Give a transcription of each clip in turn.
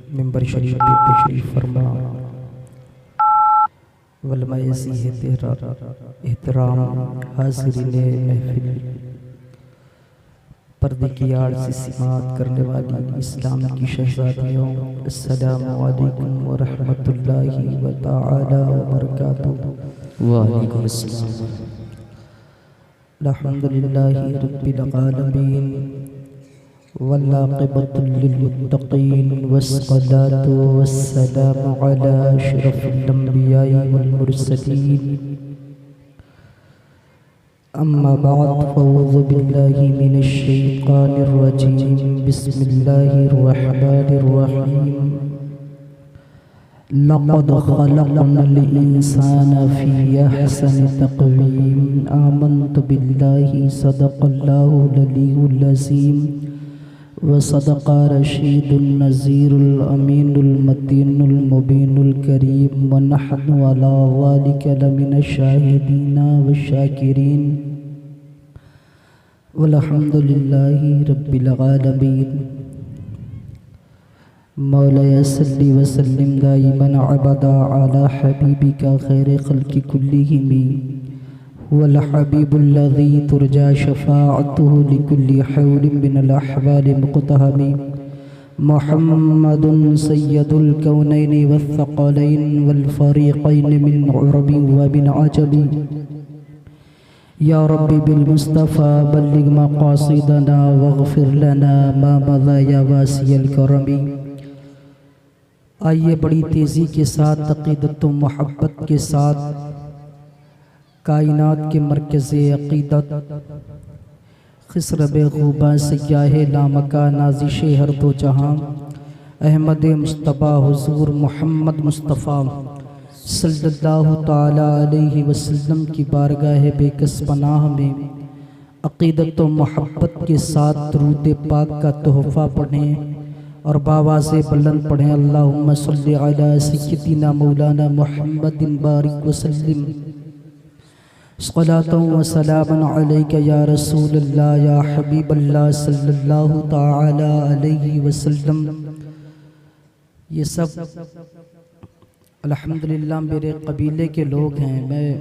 मिंबर शरीफ पे तशरीफ फरमा। वलमाए सी तेरा एहतराम हाज़िरीने महफिल, पर्दे की आड़ से सिमात करने वाली इस्लाम की शहज़ादियों, अस्सलामु अलैकुम व रहमतुल्लाहि व तआला व बरकातुहू। वालेकुम अस्सलाम। अल्हम्दुलिल्लाहि रब्बिल आलमीन वल्लाक़िबतु लिल्मुत्तक़ीन वस्सलातु वस्सलामु अला अशरफिल अंबियाइ वल मुरसलीन। अम्मा बाद फ़अऊज़ु बिल्लाहि मिनश शैतानिर रजीम। बिस्मिल्लाहिर रहमानिर रहीम। लक़द ख़लक़नल इंसाना फ़ी अहसनि तक़वीम। आमन्तु बिल्लाहि सदक़ल्लाहुल अलीयुल अज़ीम व सदक़ रशीदुन नज़ीरुल अमीनुल मतीनुल मुबीनुल करीम व नहनु अला ज़ालिका लमिनश शाहिदीन व शाकिरीन वल्हम्दुलिल्लाहि रब्बिल आलमीन। मौलाया सल्लि व सल्लिम दाइमन अबदा अला हबीबिका खैर खल्क़ि कुल्लिहिम हुवल हबीबुल्लज़ी तुरजा शफ़ाअतुहु लिकुल्लि हौलिन मिनल अहवालि मुक़्तहमी। मुहम्मदुन सय्यदुल कौनैनि वस्सक़लैनि वल फ़रीक़ैनि मिन उरबि व मिन अजमी। या रब्बी बिल मुस्तफ़ा बल्लिग मक़ासिदना वग़फ़िर लना मा मज़ा या वासियल करमी। आइए बड़ी तेज़ी के साथ अक़ीदत व मोहब्बत के साथ कायनात के मरकज़े अक़ीदत ख़िस्र-ए ग़ूबा सय्याहे लामका नाज़िशे हर दो जहाँ अहमद मुस्तफ़ा हुज़ूर मोहम्मद मुस्तफ़ा सल्लल्लाहु ताला अलैहि वसल्लम की बारगाह बेकस पनाह में अक़ीदत व मोहब्बत के साथ दुरूद पाक का तोहफ़ा पढ़ें और बावाज़े बुलंद पढ़ें। अल्लाहुम्मा सल्लि अला सय्यदिना मौलाना मुहम्मदिन बारिक वसल्लिम सलातन व सलामन अलैका या रसूलल्लाह या हबीबल्लाह सल्लल्लाहु ताला अलैहि वसल्लम। ये सब अल्हम्दुलिल्लाह मेरे कबीले के लोग हैं। मैं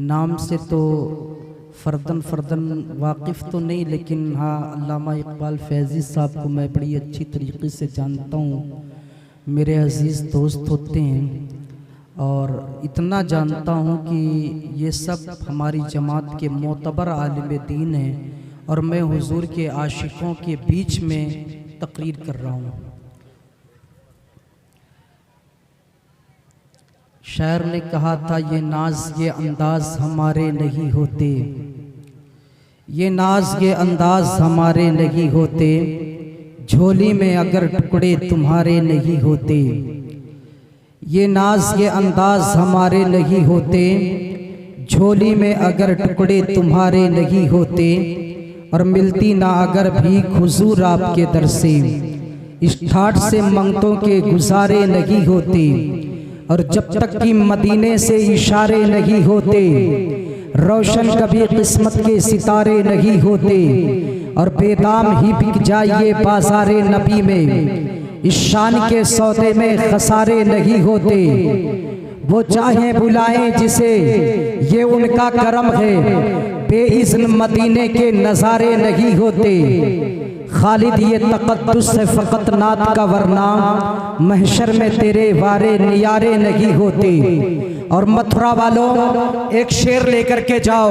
नाम से तो फ़र्दन वाकिफ़ तो नहीं, लेकिन हाँ अल्लामा इक़बाल फैज़ी साहब को मैं बड़ी अच्छी तरीक़े से जानता हूँ। मेरे अज़ीज़ दोस्त होते हैं और इतना जानता हूँ कि ये सब हमारी जमात के मोतबर आलिम दीन हैं और मैं हुज़ूर के आशिक़ों के बीच में तक़रीर कर रहा हूँ। शायर ने कहा था ये नाज ये अंदाज हमारे नहीं होते, ये नाज ये अंदाज हमारे नहीं होते, झोली में अगर टुकड़े तुम्हारे नहीं होते। ये नाज ये अंदाज हमारे नहीं होते, झोली में अगर टुकड़े तुम्हारे नहीं होते। और मिलती ना अगर भीख हुजूर आपके दर से, इस ठाठ से मंगतों के गुजारे नहीं होते। और जब तक कि मदीने से इशारे नहीं होते, रोशन कभी किस्मत के सितारे नहीं होते। और बेदाम ही बिक जाइए बाज़ारे नबी में, इस शान के सौदे में खसारे नहीं होते। वो चाहे बुलाएं जिसे ये उनका करम है, बेइज़्न मदीने के नज़ारे नहीं होते। खालिद ये तक़द्दुस से फ़क़त नात का वरना, महशर में तेरे वारे नियारे नहीं होते। और मथुरा वालों एक शेर लेकर के जाओ,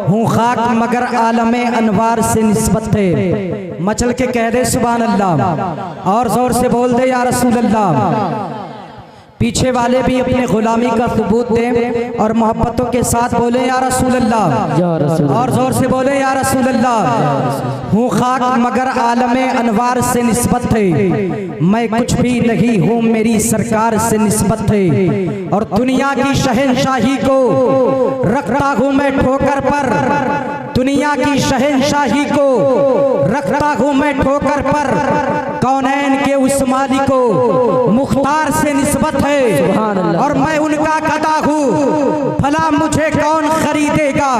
हूँ खाक मगर आलमे अनवार से निस्बत है। मचल के कह दे सुभान अल्लाह और ज़ोर से बोल दे या रसूल अल्लाह। पीछे वाले भी अपने गुलामी का सबूत दें और मोहब्बतों के साथ बोले या रसूल अल्लाह और जोर से बोले या रसूल अल्लाह। हूँ खाक मगर आलमे अनवार से निस्बत है, मैं कुछ भी नहीं हूँ मेरी सरकार से निस्बत है। और दुनिया की शहनशाही को रखता हूँ मैं ठोकर पर, दुनिया की शहनशाही को रखता हूँ मैं ठोकर पर। कौनैन के उस मालिक को मुख्तार से निस्बत है और मैं उनका गदा हूँ, भला मुझे कौन खरीदेगा।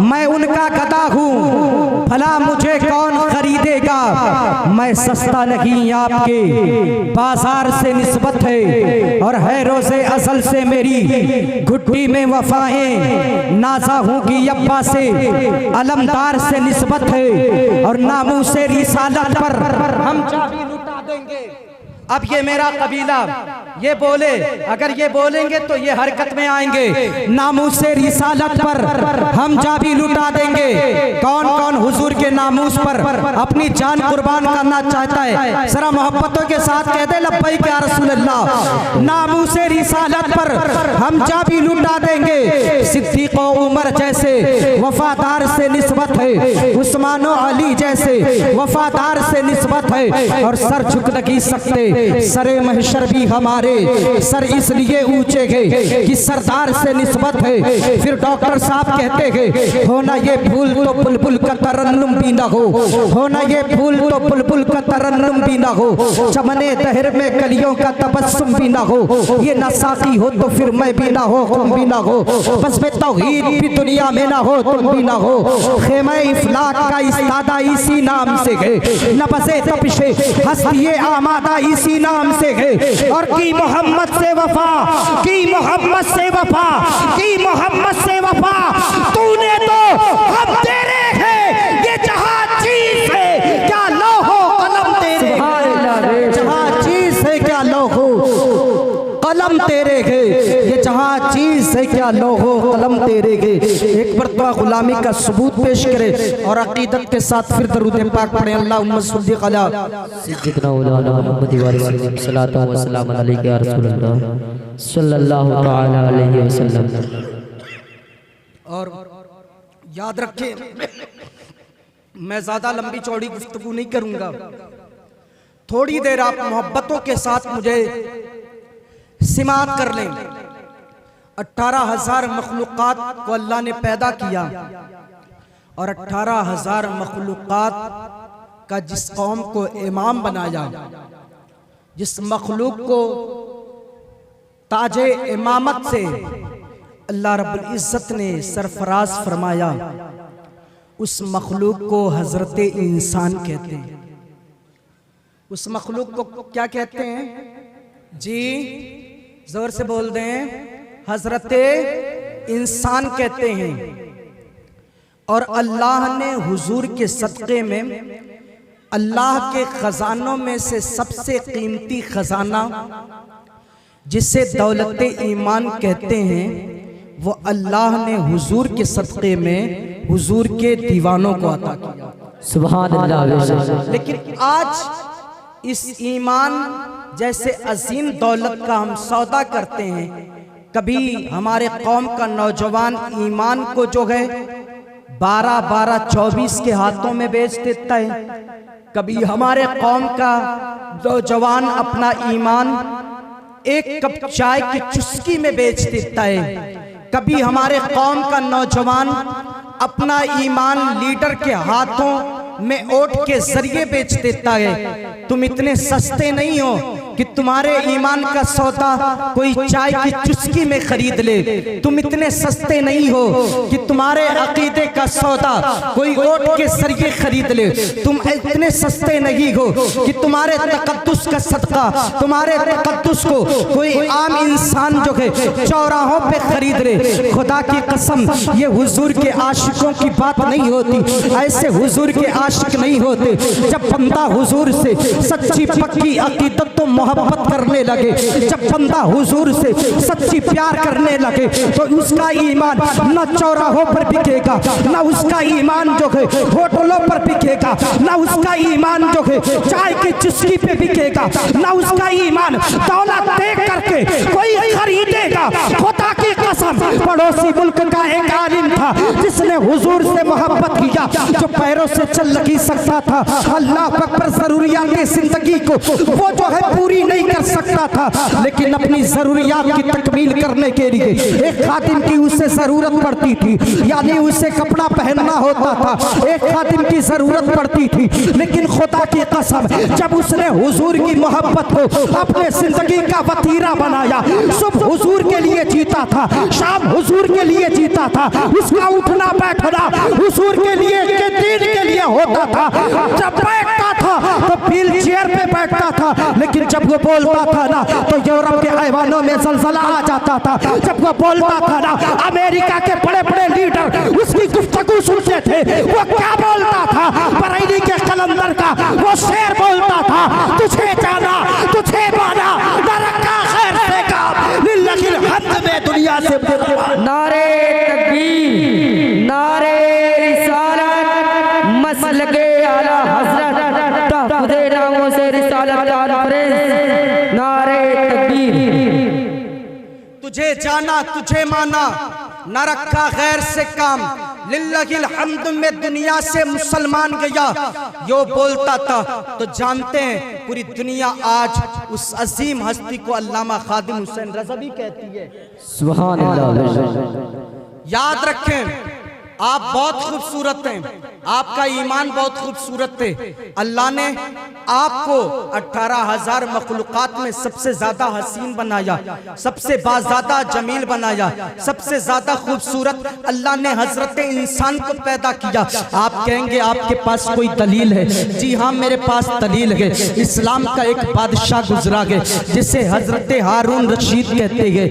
मैं उनका गदा हूँ, भला मुझे कौन खरीदेगा। मैं सस्ता नहीं आपके बाजार से निस्बत है, और है रोज़े अज़ल से मेरी घुट्टी में वफाएं, नाज़ा हूँ कि अब्बा से अलमदार से निस्बत है, और नामू से रिसालत पर हम चाबी लुटा देंगे। अब ये मेरा कबीला ये बोले, अगर ये बोलेंगे तो ये हरकत में आएंगे, नामूसे रिसालत पर हम चाबी लुटा देंगे। कौन कौन हुजूर के नामूस पर अपनी जान कुर्बान करना चाहता है, जरा मोहब्बतों के साथ कह दे लब्बैक या रसूल अल्लाह। नामूसे रिसालत पर हम चाबी लुटा देंगे। सिद्दीक़ और उमर जैसे वफादार से निस्बत है, उस्मान और अली जैसे वफादार से निस्बत है, और सर झुक नहीं सकते। सरे महशर भी हमारे सर इसलिए ऊंचे गए कि सरदार से निस्बत है। फिर डॉक्टर साहब कहते हैं होना ये फूल तो बुलबुल का तरन्नुम भी ना हो, होना ये फूल तो बुलबुल का तरन्नुम भी ना हो, चमने दहर में कलियों का तबस्सुम भी ना हो, ये ना साकी हो तो फिर मैं भी ना हो, तुम भी ना हो, बस में तौहीद भी दुनिया में ना हो, तुम भी ना हो। खेमे इफलाक का इस्तादा इसी नाम से है, नबज़े तपिशे हस्तिये आमादा इसी नाम से है, और की मोहम्मद से वफा, की मोहम्मद से वफा, की मोहम्मद से वफा, तूने तो हम तेरे हैं, ये जहां चीज है क्या लोहो कलम तेरे, जहां चीज है क्या लोहो कलम तेरे है, ये जहां चीज है क्या लोहो कलम तेरे है। एक मरतबा गुलामी का सबूत पेश करे और अकीदत के साथ फिर दरूद पाक पढ़े। अल्लाहुम्मा सल्ली अला सय्यिदना मौलाना मुहम्मद व रसूल सल्लल्लाहु अलैहि वसल्लम अलैहि या रसूल अल्लाह सल्लल्लाहु तआला अलैहि वसल्लम। और याद रखें, मैं ज्यादा लंबी चौड़ी गुफ्तगू नहीं करूंगा, थोड़ी देर आप मोहब्बतों के साथ मुझे सिमात कर लें। 18,000 मखलूक़ात को अल्लाह ने पैदा किया, और 18,000 मखलूक़ात का जिस कौम को इमाम बनाया, जिस मखलूक को ताजे इमामत से अल्लाह रब्बुल इज़्ज़त ने सरफराज फरमाया, उस मखलूक को हजरत इंसान कहते हैं। उस मखलूक को क्या कहते हैं जी? जोर से बोल दें, हजरत इंसान कहते हैं। और अल्लाह ने हुजूर के सदक़े में अल्लाह के खजानों में से सबसे कीमती खजाना जिसे दौलत ईमान कहते हैं, वो अल्लाह ने हुजूर के सदक़े में हुजूर के दीवानों को अता किया। सुभान अल्लाह। लेकिन आज इस ईमान जैसे अजीम दौलत का हम सौदा करते हैं। कभी हमारे कौम का नौजवान ईमान को जो है 12-12-24 के हाथों में बेच देता है, कभी हमारे कौम का नौजवान अपना ईमान एक कप चाय की चुस्की में बेच देता है, कभी हमारे कौम का नौजवान अपना ईमान लीडर के हाथों में ओट के जरिए बेच देता है। तुम इतने सस्ते नहीं हो कि तुम्हारे ईमान का सौदा कोई चाय की चुस्की में खरीद ले। तुम इतने सस्ते नहीं हो कि तुम्हारे अकीदे का सौदा कोई ओट के जरिए खरीद ले। तुम इतने सस्ते नहीं हो कि तुम्हारे तकद्दुस का सदका, तुम्हारे तकद्दुस को कोई आम इंसान जो है चौराहों पे खरीद ले। खुदा की कसम, ये हुजूर के आशिकों की बात नहीं होती, ऐसे हुजूर के आशिक नहीं होते। जब बंदा हुजूर से सच्ची पक्की अकीदत तो मोहब्बत करने लगे, जब बंदा हुजूर से सच्ची प्यार करने लगे, तो उसका ईमान न चौराहों पर बिकेगा, न उसका ईमान जो है होटलों पर बिकेगा, न उसका ईमान जो है चाय की चुस्की पे बिकेगा, न उसका ईमान दौलत देख करके कोई खरीदेगा। खुदा की कसम, पड़ोसी मुल्क का एक आलिम था जिसने हुजूर से मोहब्बत किया, जो पैरों से चल नहीं सकता था, अल्लाह अकबर, जरूरियात जिंदगी को वो जो है पूरी नहीं कर सकता था, लेकिन अपनी जरूरियात की तकमील करने के लिए एक खादिम की उसे जरूरत पड़ती थी, यानी उसे कपड़ा पहनना होता था, एक खादिम की जरूरत पड़ती थी। लेकिन खुदा की कसम, जब उसने हुजूर की मोहब्बत को अपने जिंदगी का वतीरा बनाया, सुबह हुजूर के लिए जीता था, शाम हुजूर के लिए जीता था, उसका उठना बैठना हुजूर के लिए, के दीन के लिए होता था। जब बैठता था था तो व्हील चेयर पे बैठता था, लेकिन जब वो बोलता था ना तो यूरोप के ऐवानों में ज़लज़ला आ जाता था। जब वो बोलता था ना अमेरिका के बड़े बड़े लीडर उसकी गुफ्तगू सुनते थे। वो क्या बोलता था? बरेली के कलंदर का वो शेर बोलता था, तुझे जाना तुझे माना न रखा खैर से काम लिल्लाहिल हम्द में दुनिया से। नारे तकबीर, नारे रिसालत, मसलके आला हज़रत, खुदे नामों से रिसालत कॉन्फ्रेंस। नारे तकबीर। तुझे जाना तुझे माना न रखा गैर से काम लिल्लाहिल हम्द में दुनिया से मुसलमान गया। यो बोलता था तो जानते हैं पूरी दुनिया आज उस अजीम हस्ती को अल्लामा खादिम हुसैन रज़वी कहती है। सुभान अल्लाह। याद रखें आप बहुत खूबसूरत हैं, आपका ईमान बहुत खूबसूरत है। अल्लाह ने आपको 18,000 मखलूक़ात में सबसे ज्यादा हसीन बनाया, सबसे बाज़्यादा जमील बनाया, सबसे ज्यादा खूबसूरत अल्लाह ने हजरत इंसान को पैदा किया। आप कहेंगे आपके पास कोई दलील है? जी हाँ, मेरे पास दलील है। इस्लाम का एक बादशाह गुजरा गया जिसे हजरत हारून रशीद कहते हैं।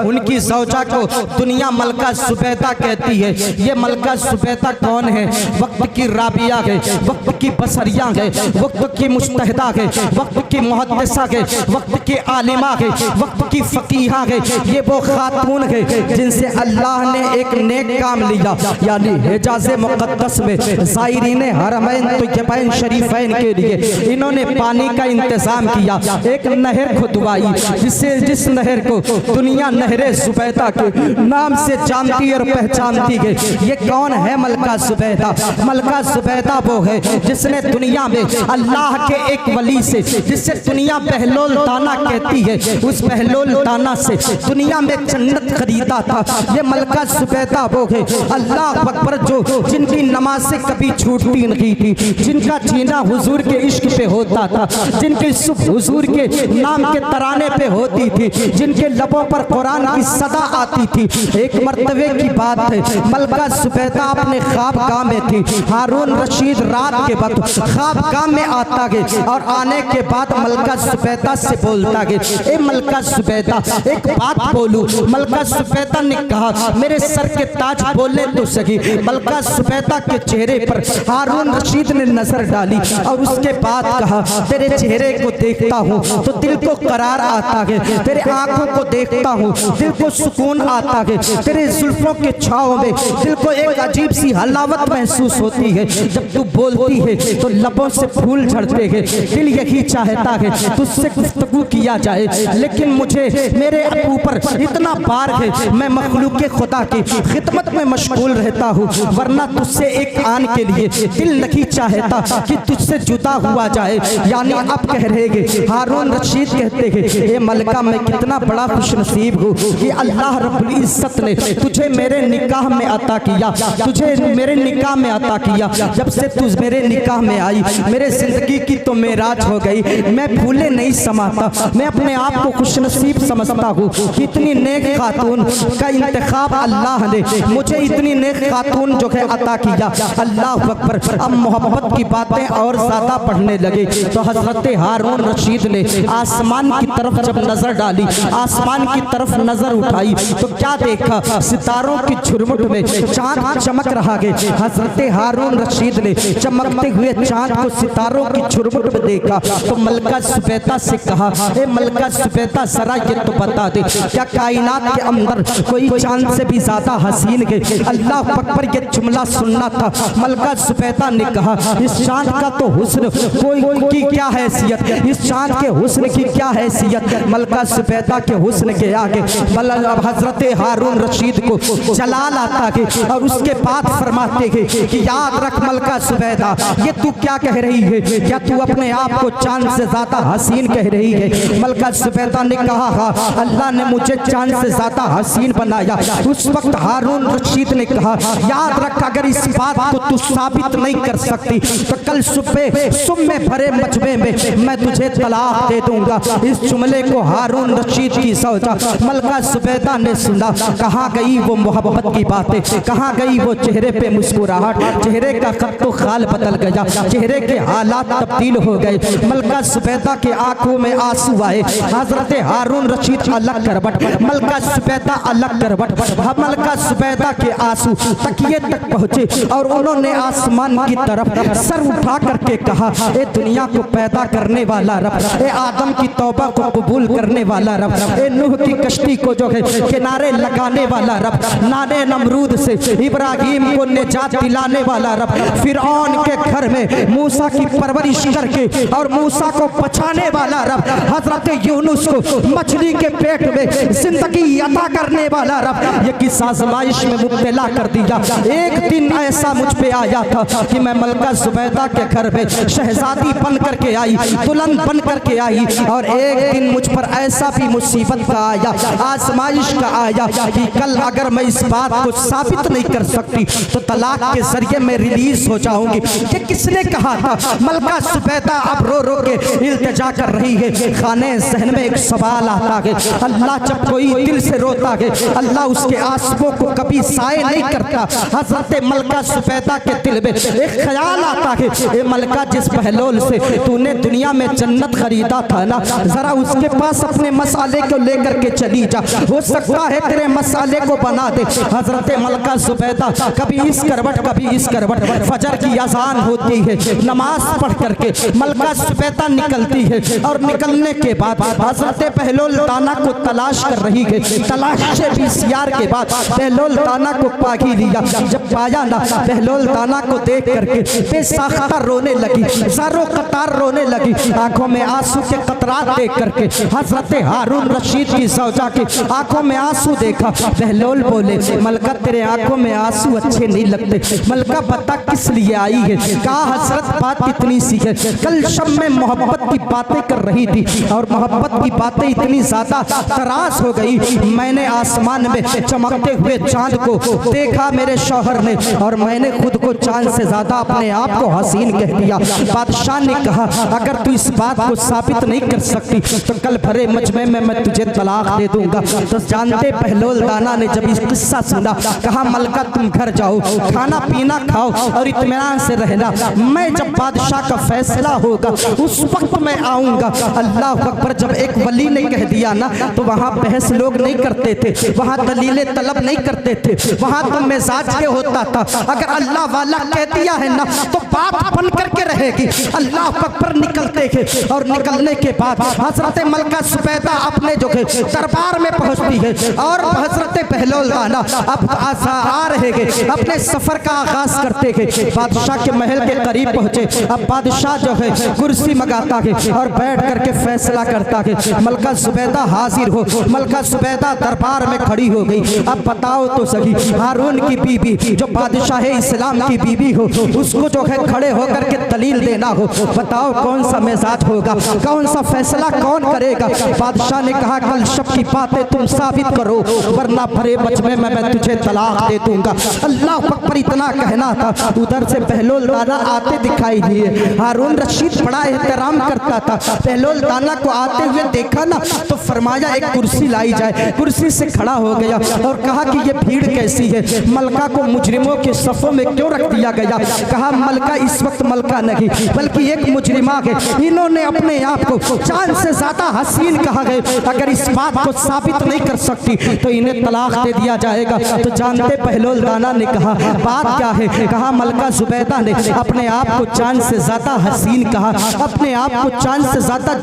उनकी ज़ौजा को दुनिया मलका ज़ुबैदा कहती है। ये मलका ज़ुबैदा कौन है? वक्त की राबिया है, वक्त की बसरिया है, वक्त की मुस्तहदा है, वक्त की मुहद्दिसा है, वक्त की आलिमा है, वक्त की फकीहा है। ये वो खातून है जिनसे अल्लाह ने एक नेक काम लिया, यानी हिजाज़ मुक़द्दस में ज़ायरीन हरमैन तय्यबैन शरीफैन के लिए इन्होंने पानी का इंतज़ाम किया। एक नहर खुदवाई जिस नहर को दुनिया नहरे ज़ुबैदा के नाम से जानती और पहचानती है। ये कौन है? मलका ज़ुबैदा। मलका ज़ुबैदा वो है जिसने दुनिया में अल्लाह के एक वली से, जिससे दुनिया बहलोल दाना कहती है, उस बहलोल दाना से दुनिया में जन्नत खरीदा था। ये मलका ज़ुबैदा वो है अल्लाह अकबर जो जिनकी नमाज से कभी छूटती नहीं थी, जिनका जीना हुजूर के इश्क पे होता था, जिनकी सुबह हुजूर के नाम के तराने पे होती थी, जिनके लबों पर कुरान की सदा आती थी। एक मर्तबे की बात है, मलका ज़ुबैदा अपने ख्वाबगाह में थी। हारून रशीद रात के वक्त ख्वाबगाह में आता है और आने के बाद मलका ज़ुबैदा से बोलता है, ए मलका ज़ुबैदा एक बात बोलूं? मलका ज़ुबैदा ने कहा, मेरे सर के ताज बोले तो सही। मलका ज़ुबैदा के चेहरे पर हारून रशीद ने नजर डाली और उसके बाद कहा, तेरे चेहरे को देखता हूँ तो दिल को करार आता है, तेरे आंखों को देखता हूँ दिल को सुकून आता है, तेरे जुल्फों के छाव में दिल को एक अजीब सी हलावत महसूस होती है। जब तू बोलती है तो लबों से फूल झड़ते हैं, दिल यही चाहता है तुझसे गुफ्तगू किया जाए, लेकिन मुझे मेरे ऊपर इतना बार है, मैं मखलूक खुदा की खिदमत में मशगूल रहता हूँ, वरना तुझसे एक आन के लिए दिल नहीं चाहता कि तुझसे जुदा हुआ जाए। यानी अब कह रहे हैं, हारून रशीद कहते हैं, ये मलका मैं कितना बड़ा खुशनसीब हूँ कि अल्लाह रब्बुल इज्जत ने तुझे मेरे निकाह में अता किया, तुझे मेरे निकाह में अता किया। जब से तू मेरे निकाह में आई मेरे जिंदगी की तो मेराज हो गई। मैं भूले नहीं समाता, मैं अपने आप को खुशनसीब समझता हूँ कि इतनी नेक खातून का इंतखाब अल्लाह ने मुझे इतनी नेक खातून जो है अता किया। अल्लाह अकबर। अब मोहब्बत की बातें और ज्यादा बढ़ने लगे तो हजरत हारून रशीद ने आसमान की तरफ जब नजर डाली, आसमान की तरफ नजर उठाई तो क्या देखा? सितारों की झुरमुट में चांद चमक रहा है। हजरत हारून रशीद ने चमकते हुए चांद को सितारों की झुरमुट में देखा तो मलका ज़ुबैदा से कहा, ए मलका ज़ुबैदा जरा ये तो बता दे, क्या कायनात के अंदर कोई चांद से भी ज्यादा हसीन है? अल्लाह अकबर। ये जुमला सुनना था। मलका ज़ुबैदा ने कहा, इस चांद का तो हुस्न कोई की क्या हैसियत, इस चांद के हुस्न की क्या हैसियत। मलका ज़ुबैदा के हुस्न के आगे हजरत हारून रशीद को जलाल आता है और उसके बाद फरमाते हैं कि याद रख मलका ज़ुबैदा, ये तू क्या कह रही है? क्या तू अपने आप को चांद से ज्यादा हसीन कह रही है? मलका ज़ुबैदा ने कहा, हाँ अल्लाह ने मुझे चांद से ज्यादा हसीन बनाया। उस वक्त हारून रशीद ने कहा, याद रख अगर इस बात को तू साबित नहीं कर सकती तो कल सुबह सुम्मे भरे मजमे में मैं तुझे तलाक दे दूंगा। इस जुमले को हारून रशीद की ज़ौजा मलका ज़ुबैदा ने सुना। कहाँ गई वो मोहब्बत की बातें, कहाँ गई वो चेहरे पे मुस्कुराहट, चेहरे का खत तो खाल बदल गया, चेहरे के हालात तब्दील हो गए। मलका जुबैदा के आंखों में आंसू आए। हजरत हारून रशीद अलग करवट, मलका जुबैदा अलग करवट, मलका जुबैदा के आंसू तकिए तक पहुंचे और उन्होंने आसमान की तरफ सर उठा करके कहा, ए दुनिया को पैदा करने वाला रब, ए आदम की तौबा को कबूल करने वाला रब, ए नूह की कश्ती को जो है किनारे लगाने वाला रब, नाने नमरूद से इब्राहिम को निजात दिलाने वाला रब, फिरौन के घर में मूसा की परवरिश करके और मूसा को बचाने वाला रब, हजरत यूनुस को मछली के पेट में जिंदगी अता करने वाला रब, ये किस आजमाइश में मुब्तला कर दिया। एक दिन ऐसा मुझ पे आया था कि मैं मलका जुबैदा के घर में शहजादी बन करके आई, दुल्हन बन करके आई, और एक दिन मुझ पर ऐसा भी मुसीबत का आया, आजमाइश का आया कि कल अगर मैं इस बात को साबित नहीं कर सकती तो तलाक के जरिए मैं रिलीज हो जाऊंगी। ये किसने कहा था? मलका जुबैदा अब रो रो के इल्तिजा कर रही है। खाने जहन में एक सवाल आता है, अल्लाह जब कोई दिल से रोता है अल्लाह उसके आंसुओं को कभी साए नहीं करता। हजरत मलका जुबैदा के दिल में एक ख्याल आता है, ए मलका जिस बहलोल से तूने दुनिया में जन्नत खरीदा था ना, जरा उसके पास अपने मसाले को लेकर के चली जा, हो सकता है तेरे मसाले को बना दे। हजरत मलका जुबैदा कभी इस करवट कभी इस करवट, फजर की अजान होती है, नमाज पढ़ करके मलका जुबैदा निकलती है और निकलने के बाद हजरत बहलोल दाना को तलाश कर रही है। तलाश से 20 यार के बाद बहलोल दाना को पागी लिया। जब पाया ना, बहलोल दाना को देख करके बेसाख्ता रोने लगी, ज़ारो कतार रोने लगी, आंखों में आंसू के कतरात देख करके हजरत हारून रशीद की ज़ौजा की आंखों में आंसू देखा। बहलोल बोले, मलका तेरे आंखों में आंसू अच्छे नहीं लगते। मलका बता किस लिए आई है? कहा हजरत बात इतनी सी है, कल शब में मोहब्बत की बातें कर रही थी और मोहब्बत की बातें इतनी ज्यादा तराश हो गई, मैंने आसमान में चमकते हुए चांद को देखा मेरे शौहर ने, और मैंने खुद को चांद से ज्यादा अपने आप को हसीन कह दिया। बादशाह ने कहा, अगर तू इस बात को साबित नहीं कर सकती तो कल भरे मजमे में मैं तुझे तलाक दे दूंगा। तो जानते बहलोल दाना ने जब इस किस्सा सुना, कहा मलका तुम घर जाओ, खाना पीना खाओ और इत्मीनान से रहना, मैं जब बादशाह का फैसला होगा उस वक्त मैं आऊंगा। अल्लाह अकबर। जब एक वली ने कह दिया ना तो वहाँ बहस लोग नहीं करते थे, वहाँ दलीलें तलब नहीं करते थे, वहाँ तो मिजाज के होता था। अगर अल्लाह वाला कह दिया है ना तो बात बन करके रहेगी। अल्लाह अकबर निकलते थे और निकलने के बाद हजरत मलका जुबैदा अपने जो है दरबार में पहुंचती है और हजरत बहलोल दाना अब आ रहे थे, अपने सफर का आगाज करते थे। बादशाह के महल के करीब पहुंचे। अब बादशाह जो है कुर्सी मंगाता है और बैठ करके फैसला करता है। मलका जुबैदा हाजिर हो, मलका जुबैदा दरबार में खड़ी हो गई। अब बताओ तो सही, हारून की बीबी जो बादशाह इस्लाम की बीबी हो, उसको जो है खड़े होकर के दलील देना हो, बताओ कौन सा मिजाज होगा, कौन सा फैसला कौन करेगा? बादशाह ने कहा, कल शब की बातें तुम साबित करो वरना भरे मजमे में मैं तुझे तलाक दे दूंगा। अल्लाह अकबर इतना कहना था, उधर से बहलोल दाना आते दिखाई दिए। हारून रशीद बड़ा एहतराम करता था, बहलोल दाना को आते हुए देखा ना तो फरमाया एक कुर्सी लाई जाए। कुर्सी से खड़ा हो गया और कहा कि ये भीड़ कैसी है, मलका को मुजरिमों के सफों में क्यों रख दिया गया? कहा मलका इस वक्त मलका नहीं बल्कि एक मुजरिमा है, इन्होंने अपने आप को चांद से ज्यादा हसीन कहा है, अगर इस बात को साबित नहीं कर सकती तो इन्हें तलाक दे दिया जाएगा। तो जानते बहलोल दाना ने कहा, बात क्या है? कहा मलका जुबैदा ने अपने आप को चांद से ज्यादा हसीन कहा, अपने आप को चांद से ज्यादा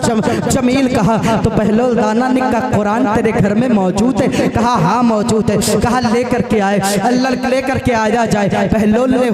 जमील कहा। तो बहलोल दाना ने कहा, कुरान तेरे घर में मौजूद है? कहा हाँ मौजूद है। कहा लेकर के आए, अल्लाह लेकर के आया जाए। बहलोल ने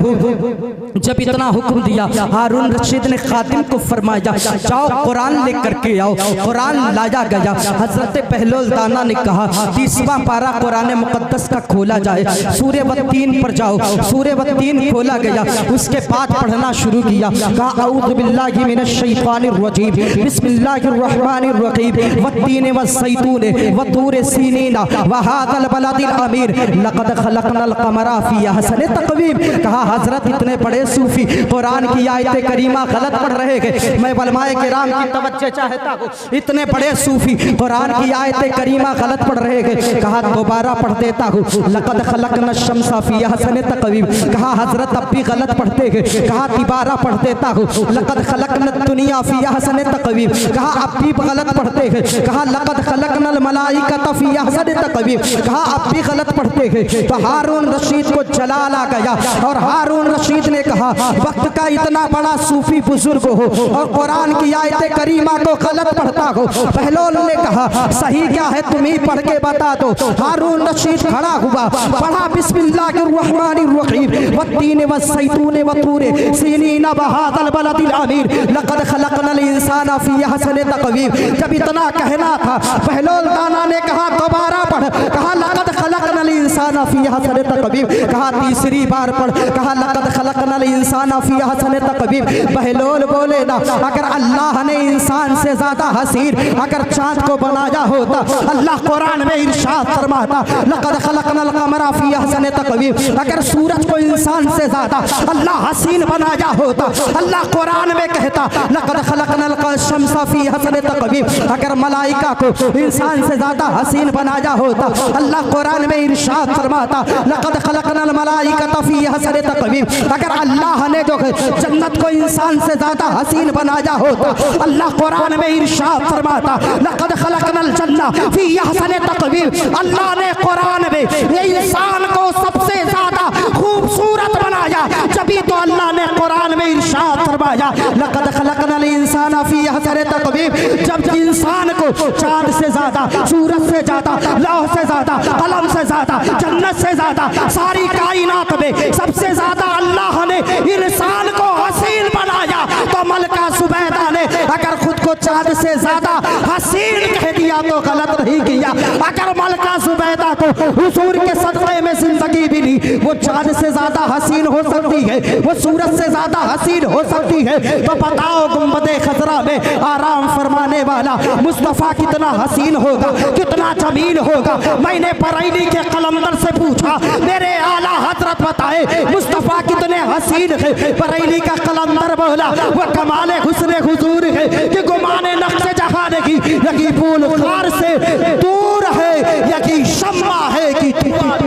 जब इतना हुक्म दिया, हारून रशीद ने खादिम को फरमाया, जाओ कुरान लेकर के आओ। कुरान लाया गया। हजरत बहलोल दाना ने कहा, 30वां पारा कुरान मुकद्दस का खोला जाए, सूरे वत्तीन पर जाओ। सूरे वत्तीन खोला गया, उसके बाद पढ़ना शुरू किया। कहा औज़ु बिल्लाहि मिनश शैतानिर रजीम, बिस्मिल्लाहिर रहमानिर रहीम, वत्तीन वज़्ज़ैतून वतूर सीनीन वहादल बलदिल अमीर लक़द खलक़नल क़मरा फ़ी अहसनि तक़वीम। कहा हजरत इतने बड़े सूफी कुरान की आयत करीमा गलत पढ़ रहे हैं, मैं उलमाए किराम की तवज्जो चाहता हूँ। इतने बड़े सूफी कुरान की आयत करीमा गलत पढ़ रहे हैं। कहा दोबारा पढ़ देता हूँ, लक़द खलक़नश शम्सा फ़ी अहसनि हसन तकवीम। कहा हजरत अब भी गलत पढ़ते हैं, कहा तिबारा पढ़ देता हूँ, लक़द खलक़नद दुनिया फी हसन तकवीम। कहा अब भी गलत पढ़ते हैं, कहा लक़द खलक़नल मलाइकत फी हसन तकवीम। कहा अब भी गलत पढ़ते हैं। तो हारून रशीद को जलाल आ गया और हारून रशीद ने कहा वक्त का इतना बड़ा सूफी बुजुर्ग हो और कुरान की आयत करीमा को गलत पढ़ता हो। पहलौन ने कहा सही क्या है तुम ही पढ़ के बता दो। हारून रशीद खड़ा हुआ, पढ़ा बिस्मिल्लाहिर्रहमानिर्रहीम वत्तीन वज़्ज़ैतून वतूर सीनीन वहाज़ल बलदिल अमीर लक़द खलक़नल इंसाना फी अहसन तक़वीम। जब इतना कहना था पहलौन दाना ने कहा दोबारा पढ़, कहा लक़द खलक़नल इंसाना फी अहसन तक़वीम। कहा तीसरी बार पढ़, कहा लक़द खलक़नल इंसाना फी अहसन तक़वीम। पहलौन बोले ना अगर अल्लाह ने इंसान से ज्यादा हसीन अगर चाँद को बनाया होता, अल्लाह कुरान में इरशाद फरमाता लक़द खलक़नल क़मरा फी अहसन तक़वीम। अगर सूरज को इंसान से ज्यादा अल्लाह हसीन बनाया होता, अल्लाह कुरान में कहता लक़द खलक़नल शम्सा फी अहसन तक़वीम। अगर मलाइका को इंसान से ज्यादा हसीन बनाया होता, अल्लाह कुरान में इरशाद फरमाता लक़द खलक़नल मलाइकत फी अहसन तक़वीम। अगर अल्लाह ने जो जन्नत को इंसान से ज्यादा हसीन बनाया होता, अल्लाह कुरान में इरशाद फरमाता लक़द खलक़नल जन्ना फी अहसन तक़वीम। अल्लाह ने कुरान में इंसान को सबसे ज्यादा खूबसूरत बनाया, जभी तो अल्लाह ने कुरान में इरशाद फरमाया लक़द खलक़नल इंसाना फी अहसन तक़वीम। जब इंसान को चाँद से ज्यादा, सूरज से ज्यादा, लौह से ज्यादा, कलम से ज्यादा, जन्नत से ज्यादा, सारी कायनात में सबसे ज्यादा अल्लाह ने इंसान को हसीन बनाया, तो मलका सुबैदा ने अगर खुद को चाँद से ज्यादा हसीन कह दिया तो गलत नहीं किया। अगर मलका सुबैदा को हुजूर के सदक़े में जिंदगी मिली, वो चाँद से ज्यादा हसीन हो सकती है, वो सूरज से ज्यादा हसीन हो सकती है, तो बताओ गुंबदे खजरा में आराम फरमाने वाला मुस्तफ़ा कितना हसीन होगा, कितना जमील होगा। मैंने बरेली के कलंदर से पूछा मेरे आला हजरत बताए मुस्तफ़ा कितने हसीन है। बरेली का कलंदर बोला वो कमाले हुस्न हुजूर है कि गुमाने नक्शे जहां की यकी फूल खार से दूर है, यकी शम्मा है कि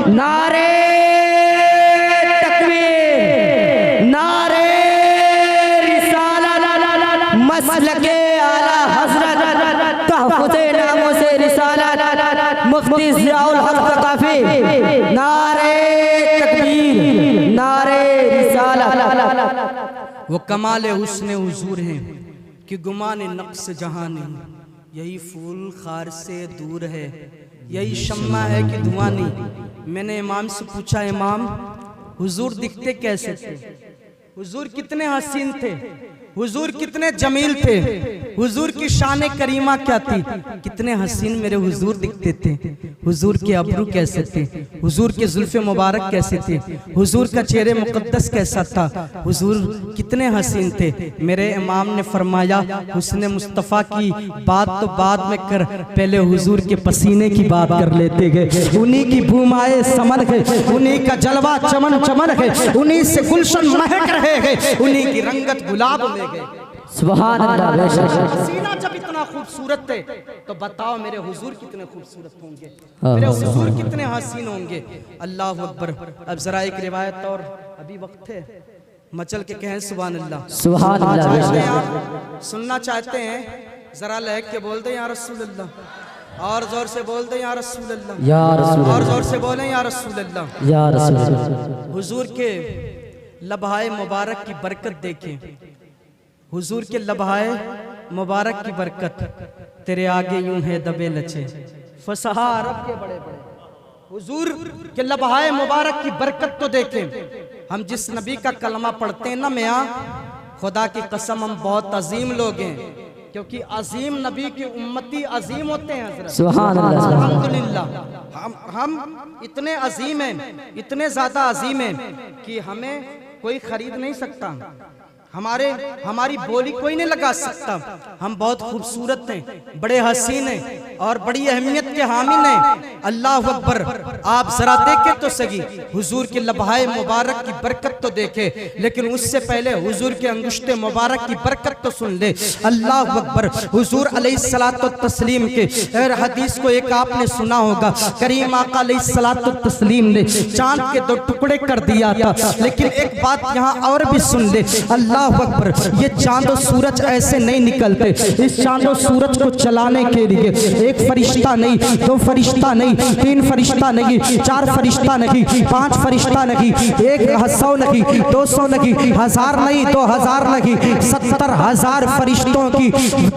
नारे तकबीर, नारे रिसालत, मसलके आला हज़रत, तहफ़्फ़ुज़े नामों से रिसालत, मुफ्ती ज़ियाउल हक़ सक़ाफ़ी। नारे तकबीर, नारे रिसालत। वो कमाले हुस्न हुजूर हैं कि गुमाने नक्श जहां नहीं, यही फूल खार से दूर है, यही शम्मा है कि धुआं नहीं। मैंने इमाम से पूछा इमाम हुजूर दिखते कैसे थे, हुजूर कितने हसीन थे, हुजूर कितने जमील थे, हुजूर की शान करीमा क्या थी, कितने हसीन मेरे हुजूर दिखते थे, हुजूर के अब्रू कैसे थे, हुजूर के जुल्फ़े मुबारक कैसे थे, हुजूर का चेहरे मुक़द्दस कैसा था, हुजूर कितने हसीन थे। मेरे इमाम ने फरमाया हुस्न मुस्तफ़ा की बात तो बाद में कर, पहले हुजूर के पसीने की बात कर लेते गए। उन्हीं की बूमाए समन है, उन्हीं का जलवा चमन चमन है, उन्हीं से गुलशन महक रहे हैं, उन्हीं की रंगत गुलाब ले गए। सुभान अल्लाह। सीना जब इतना खूबसूरत थे तो बताओ मेरे हुजूर कितने खूबसूरत होंगे, मेरे हुजूर कितने हसीन होंगे। अल्लाह अकबर। अब जरा एक रिवायत और अभी वक्त है, मचल के कहें सुभान अल्लाह। सुभान अल्लाह। सुनना चाहते हैं जरा लहक के बोल दे या रसूल अल्लाह, और जोर से बोल दे या रसूल अल्लाह, या रसूल, और जोर से बोले या रसूल अल्लाह, या रसूल। हुजूर के लबहाए मुबारक की बरकत देखें, हुजूर के लबहाए मुबारक की बरकत, तेरे आगे यूं है दबे लचे फसहा अरब के बड़े बड़े। हुजूर के लबहाए मुबारक की बरकत तो देखें। हम जिस नबी का कलमा पढ़ते हैं ना मियाँ, खुदा की कसम हम बहुत अजीम लोग हैं, क्योंकि अजीम नबी की उम्मती अजीम होते हैं हज़रत। सुभान अल्लाह। अल्हम्दुलिल्लाह हम इतने अजीम हैं, इतने ज़्यादा अजीम हैं कि हमें कोई खरीद नहीं सकता, हमारी बोली कोई नहीं लगा सकता। हम बहुत खूबसूरत हैं, बड़े हसीन हैं, और बड़ी अहमियत के हामिल हैं। अल्लाह अकबर। आप जरा देखे तो सही, हुजूर के लबहाए मुबारक की बरकत तो देखे, लेकिन उससे पहले हुजूर के अंगुश्ते मुबारक की बरकत तो सुन ले। अल्लाह अकबर। हुजूर अलैहिस्सलातु तस्लीम के हदीस को एक आपने सुना होगा, करीम आका अलैहिस्सलातु तस्लीम ने चांद के 2 टुकड़े कर दिया था। लेकिन एक बात यहाँ और भी सुन ले। अल्लाह अकबर। ये चांद और सूरज ऐसे नहीं निकलते। इस चांद और सूरज को चलाने के लिए एक फरिश्ता नहीं, 2 फरिश्ता नहीं, 3 फरिश्ता नहीं, 4 फरिश्ता नहीं, 5 फरिश्ता नहीं, 100 नहीं, 200 नहीं, 1000 नहीं, 2000 नहीं, 70,000 फरिश्तों की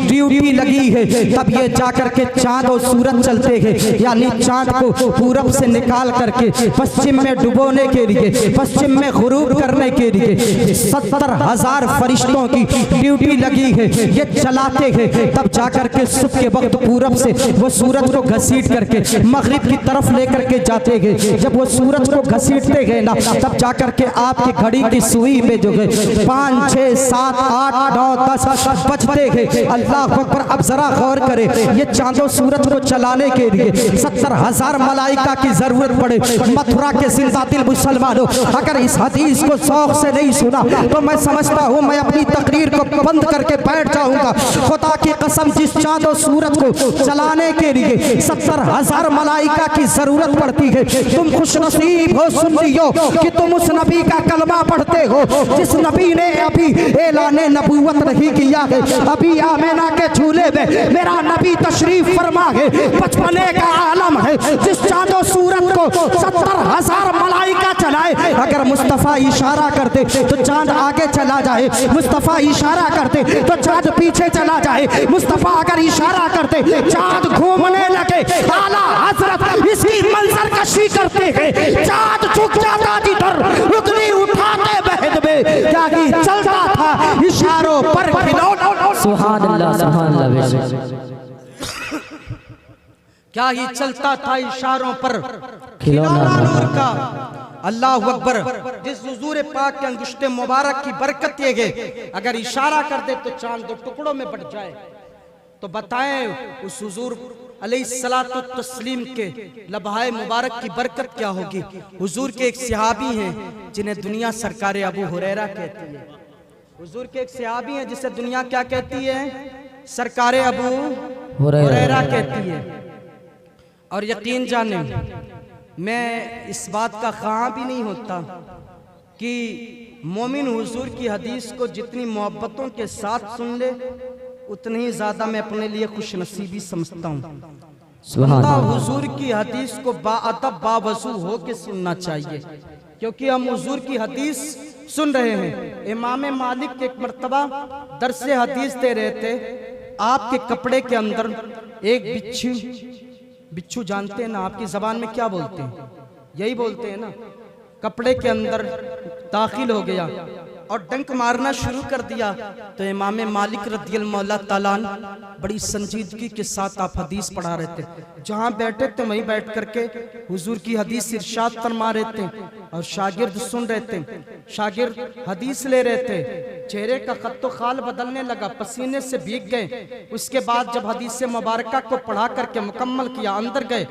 ड्यूटी लगी है। तब ये जाकर के चांद और सूरज चलते हैं, यानी चांद को पूरब से निकाल करके पश्चिम में डुबोने के लिए, पश्चिम में गुरूब करने के लिए 70,000 फरिश्तों की ड्यूटी लगी है। ये चलाते हैं, तब जाकर के सुबह के वक्त पूरब से वो सूरज को घसीट करके मगरिब की तरफ लेकर के जाते हैं। जब वो सूरज को घसीटते हैं ना, तब जाकर के आपकी घड़ी की सुई में जो है 5, 6, 7, 8, 9, 10 बजते हैं। अल्लाह अकबर। अब जरा गौर करे, ये चांदो सूरज को चलाने के लिए 70,000 मलाइका की जरूरत पड़े। मथुरा के जिंदा दिल मुसलमानों, अगर इस हदीस को शौक से नहीं सुना तो मैं समझता हूँ मैं अपनी तकरीर को बंद करके बैठ जाऊंगा। खुदा की कसम, जिस चांद और सूरज को चलाने के लिए 70,000 मलाइका की जरूरत पड़ती है, तुम खुशनसीब हो सुन्नियों कि तुम उस नबी का कलमा पढ़ते हो जिस नबी ने अभी ऐलाने नबूवत नहीं किया है। अभी आमेना के झूले में मेरा नबी तशरीफ फरमा है, बचपने का आलम है। जिस चांद और सूरज को 70,000 मलाइका चलाए, अगर मुस्तफ़ा इशारा करते तो चांद आगे चला जाए, मुस्तफ़ा इशारा करते तो चांद पीछे चला जाए, मुस्तफ़ा अगर इशारा करते चांद घूमने लगे। आला हजरत इसकी मंजर कशी करते हैं, चांद झुक जाता जिधर, उंगली उठाते बहद में जागी चलता था इशारों पर खिलौना। सुभान अल्लाह, सुभान अल्लाह। क्या ही चलता था इशारों पर खिलौना नूर का। अल्लाह अकबर। जिस हुजूर पाक के अंगुश्ते मुबारक की बरकत ये है, अगर इशारा कर दे तो चांद 2 टुकड़ों में बट जाए। तो बताएं उस हुजूर अलैहिस्सलातु तस्लीम के लबहाए मुबारक की बरकत क्या होगी। हुजूर के एक सहाबी हैं जिन्हें दुनिया सरकार अबू हुरैरा कहती है। हुजूर के एक सहाबी हैं जिसे दुनिया क्या कहती है, सरकार अबू हुरैरा कहती है। और यकीन जाने, मैं इस बात का ख्वाह भी नहीं होता कि मोमिन हुजूर की हदीस को जितनी मोहब्बतों के साथ सुन ले, उतनी ही ज्यादा मैं अपने लिए खुशनसीबी समझता हूँ। हुजूर की हदीस को बाअदब बावजू हो के सुनना चाहिए, क्योंकि हम हुजूर की हदीस सुन रहे हैं। इमाम मालिक एक मर्तबा दरसे हदीस दे रहे थे, आपके कपड़े के अंदर एक बिच्छू जानते हैं ना, आपकी जबान में क्या बोलते हैं, यही बोलते हैं ना, कपड़े के अंदर दाखिल हो गया और डंक मारना शुरू कर दिया। तो इमाम मालिक रदियल्लाहु ताला बड़ी संजीदगी के साथ आप हदीस पढ़ा रहे थे, जहाँ बैठे थे वहीं बैठ करके हुजूर की हदीस इरशाद फरमा रहे थे और शागिर्द सुन रहे थे। शागिर्द हदीस ले रहे थे, चेहरे का खत्तो खाल बदलने लगा, पसीने से भीग गए। उसके बाद जब हदीस मुबारका को पढ़ा करके मुकम्मल किया, अंदर गए,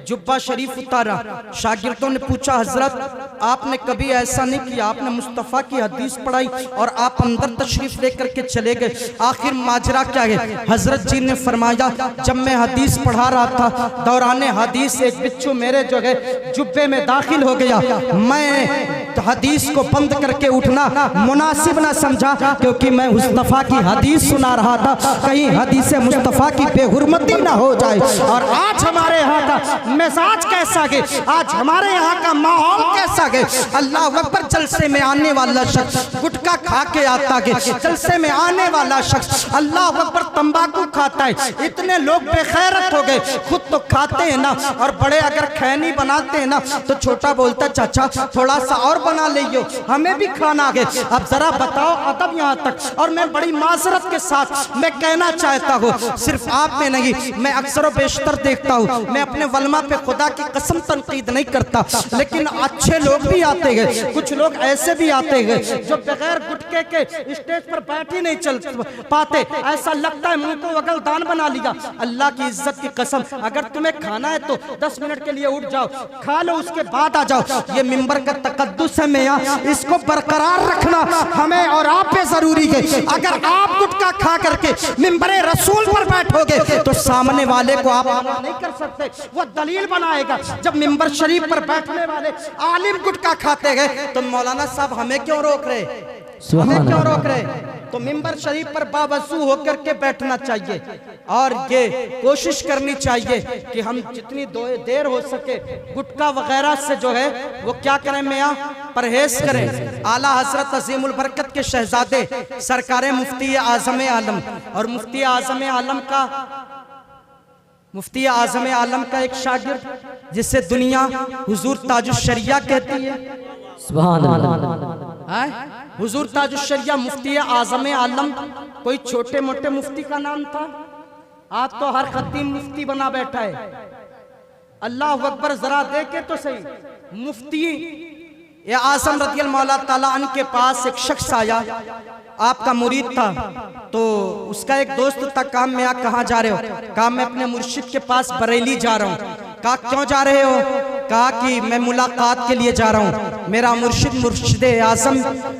जुब्बा शरीफ उतारा। शागिर्दों ने पूछा, हजरत आपने कभी ऐसा नहीं किया, आपने मुस्तफ़ा की हदीस पढ़ाई और आप अंदर तशरीफ लेकर के चले गए, आखिर माजरा क्या है। हजरत जी ने फरमाया, जब मैं हदीस पढ़ा रहा था, दौराने हदीस एक बिच्छू मेरे जो है जुब्बे में दाखिल हो गया। मैं तो हदीस को बंद करके उठना मुनासिब ना समझा, क्योंकि मैं मुस्तफ़ा की हदीस सुना रहा था, कहीं हदीस मुस्तफ़ा की बेहुरमती ना हो जाए। और आज हमारे यहाँ का मिजाज कैसा है, आज हमारे यहाँ का माहौल कैसा है। अल्लाह अकबर। जलसे में आने वाला शख्स गुटखा खा के आता है, जलसे में आने वाला शख्स अल्लाह अकबर तंबाकू खाता है। इतने लोग बेखैरत हो गए, खुद तो खाते हैं ना, और बड़े अगर खैनी बनाते हैं ना तो छोटा बोलता, चाचा थोड़ा सा और बना लियो, हमें भी खाना है। अब जरा बताओ अदब यहाँ तक। और मैं बड़ी माजरत के साथ मैं कहना चाहता हूँ, सिर्फ आप में नहीं, मैं अक्सर बेशतर देखता हूँ, मैं अपने वलमा पे खुदा की कसम तनकीद नहीं करता, लेकिन अच्छे लोग भी आते हैं, कुछ लोग ऐसे भी आते हैं जो बगैर गुटके के स्टेज पर बैठ ही नहीं चल पाते। ऐसा लगता है मुंह को वगलदान बना लिया। अल्लाह की इज्जत की कसम, अगर तुम्हें खाना है तो 10 मिनट के लिए उठ जाओ, खा लो, उसके बाद आ जाओ। ये मिंबर का तकद्दुस है मियां, इसको बरकरार रखना हमें और आप पे जरूरी है। अगर आप गुटखा खा करके मिंबरे रसूल पर बैठोगे तो सामने वाले को आप मना नहीं कर सकते, वो दलील बनाएगा। जब मिंबर शरीफ पर बैठने वाले आलिम गुटखा खाते हैं तो मौलाना साहब हमें क्यों रोक रहे, हमें क्यों रोक रहे? तो मिंबर शरीफ पर बावजू होकर के बैठना चाहिए और ये कोशिश करनी चाहिए कि हम जितनी देर हो सके गुटखा वगैरह से जो है वो क्या करें मियां, परहेज करें। आला हजरत अजीमुल बरकत के शहजादे सरकारे मुफ्ती आजम आलम और मुफ्ती आजम आलम का एक शागिर्द जिसे दुनिया हुजूर ताजुश शरिया कहती है, सुभान अल्लाह। हुजूर ताजुश शरिया मुफ्ती आजम आलम कोई छोटे मोटे मुफ्ती का नाम था? आज तो हर खतीब मुफ्ती बना बैठा है। अल्लाह अकबर, जरा देखे तो सही। मुफ्ती ये आजम रज़ियल्लाहु मौला ताला अन्हु के पास एक शख्स आया, आपका मुरीद था, तो उसका एक दोस्त था, काम में आप कहाँ जा रहे हो? कहा मैं अपने मुर्शिद के पास बरेली जा रहा हूँ। कहा क्यों जा रहे हो? कहा कि मैं मुलाकात के लिए जा रहा हूँ, मेरा मुर्शिद आजम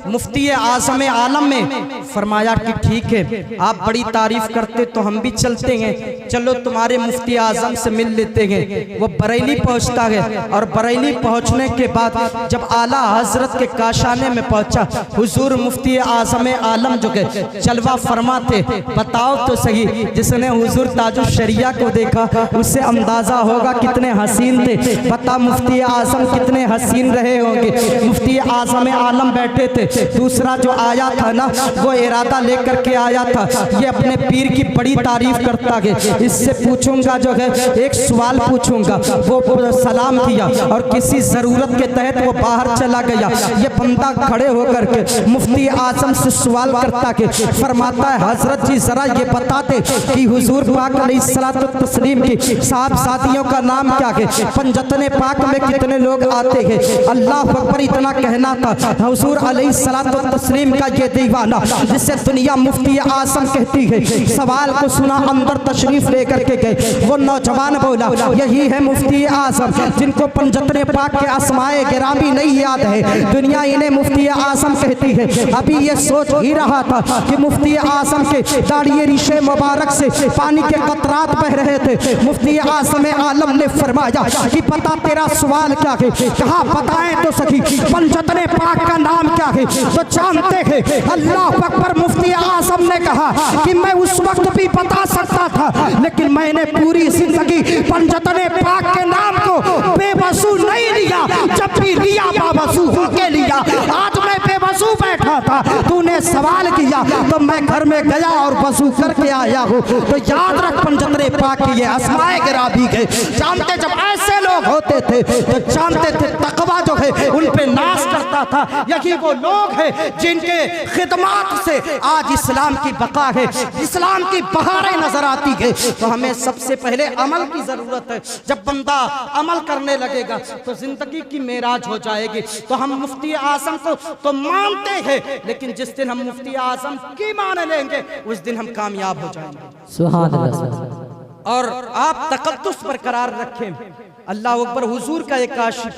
मुफ्ती आजम आलम में। फरमाया कि ठीक है, आप बड़ी तारीफ करते तो हम भी चलते हैं, चलो तुम्हारे मुफ्ती आजम से मिल लेते हैं। वो बरेली पहुँचता है और बरेली पहुँचने के बाद जब आला हजरत के काशाने में पहुँचा, हुजूर मुफ्ती आजम आलम जो है जलवा फरमा थे। बताओ तो सही, जिसने हुजूर ताजुश शरिया को देखा उससे अंदाजा होगा कितने हसीन थे। बता मुफ्ती आजम कितने हसीन रहे होंगे। मुफ्ती आजम आलम बैठे थे, दूसरा जो आया था ना वो इरादा लेकर के आया था, ये अपने पीर की बड़ी तारीफ करता है, इससे पूछूंगा जो है एक सवाल पूछूंगा। वो सलाम किया और किसी जरूरत के तहत वो बाहर चला गया। ये बंदा खड़े होकर के मुफ्ती आजम से सवाल करता के फरमाता है, हजरत जी जरा ये बताते कि हुजूर पाक अलैहिस्सलातु तस्लीम की साहबजादियों का नाम क्या है? पंजतने पाक में कितने लोग आते हैं? अल्लाह अकबर, इतना कहना था। हुजूर अलैहिस्सलातु तस्लीम का ये दीवाना जिसे दुनिया मुफ्ती आजम कहती है, सवाल को सुना, अंदर तशरीफ लेकर के गए। वो नौजवान बोला, यही है मुफ्ती आजम जिनको पंजतने पाक के अस्माए गिरामी नहीं याद है, दुनिया इन्हें मुफ्ती आजम कहती है। अभी ये सोच ही रहा था कि मुफ्ती आजम के दाढ़ी रिशे मुबारक से पानी के कतरात बह रहे थे। मुफ्ती आजम आलम ने फरमाया कि पता तेरा सवाल क्या है? कहा बताएं तो सही, पंजतने पाक का नाम क्या है? तो जानते हैं अल्लाह अकबर, मुफ्ती आजम ने कहा कि मैं उस वक्त भी बता सकता था, लेकिन मैंने पूरी जिंदगी पंजतने पाक के नाम को बेवसू नहीं लिया, जब भी लिया बावसू होके लिया। आज मैं बेवसू बैठा था, तूने सवाल किया तो मैं घर में गया और वजू करके आया हूँ। तो याद रख पंजतने पाक की ये अस्माए गिरामी के। जानते जब ऐसे लोग होते थे तो जानते थे तकवा जो है उन पे नाश करता था। यही वो लोग हैं जिनके खिदमात से आज इस्लाम की बका है, इस्लाम की बहारें नजर आती है। तो हमें सबसे पहले अमल की जरूरत है। जब बंदा अमल करने लगेगा तो जिंदगी की मेराज हो जाएगी। तो हम मुफ्ती आजम को तो मानते हैं, लेकिन जिस दिन हम मुफ्ती आजम की मान लेंगे उस दिन हम कामयाब हो जाएंगे। सुभान अल्लाह। और आप तकद्दुस बरकरार रखें। अल्लाह अकबर, हुजूर का एक आशिक,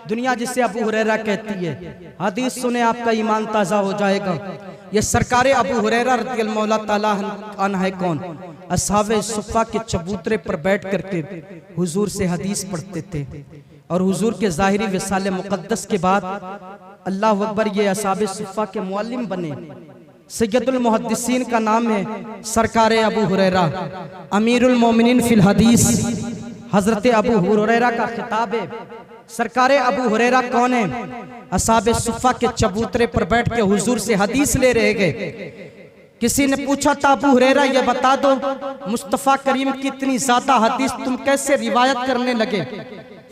दुनिया जिसे अबू हुरैरा कहती है, हदीस सुने आपका ईमान ताज़ा हो जाएगा। ये सरकारे अबू हुरैरा रज़ियल्लाहु मौला ताला अन्हु है कौन? अस्हाबे सुफ़ा के चबूतरे पर बैठ करके हुजूर से हदीस पढ़ते थे और हुजूर के ज़ाहिरी विसाले मुक़द्दस के बाद अल्लाह अकबर ये अस्हाबे सुफ़ा के मुअल्लिम बने। सैयदुल मुहद्दिसीन का नाम है सरकारे अबू हुरैरा, अमीरुल मोमिनीन फिल हदीस। हजरत अबू हुरैरा का खिताब है। सरकारे अबू हुरैरा कौन है? अस्हाबे सुफ़ा के चबूतरे पर बैठ के हुजूर से हदीस ले रहे गए। किसी ने पूछा था, अबू हुरैरा ये बता दो, मुस्तफ़ा करीम की इतनी ज्यादा हदीस तुम कैसे रिवायत करने लगे?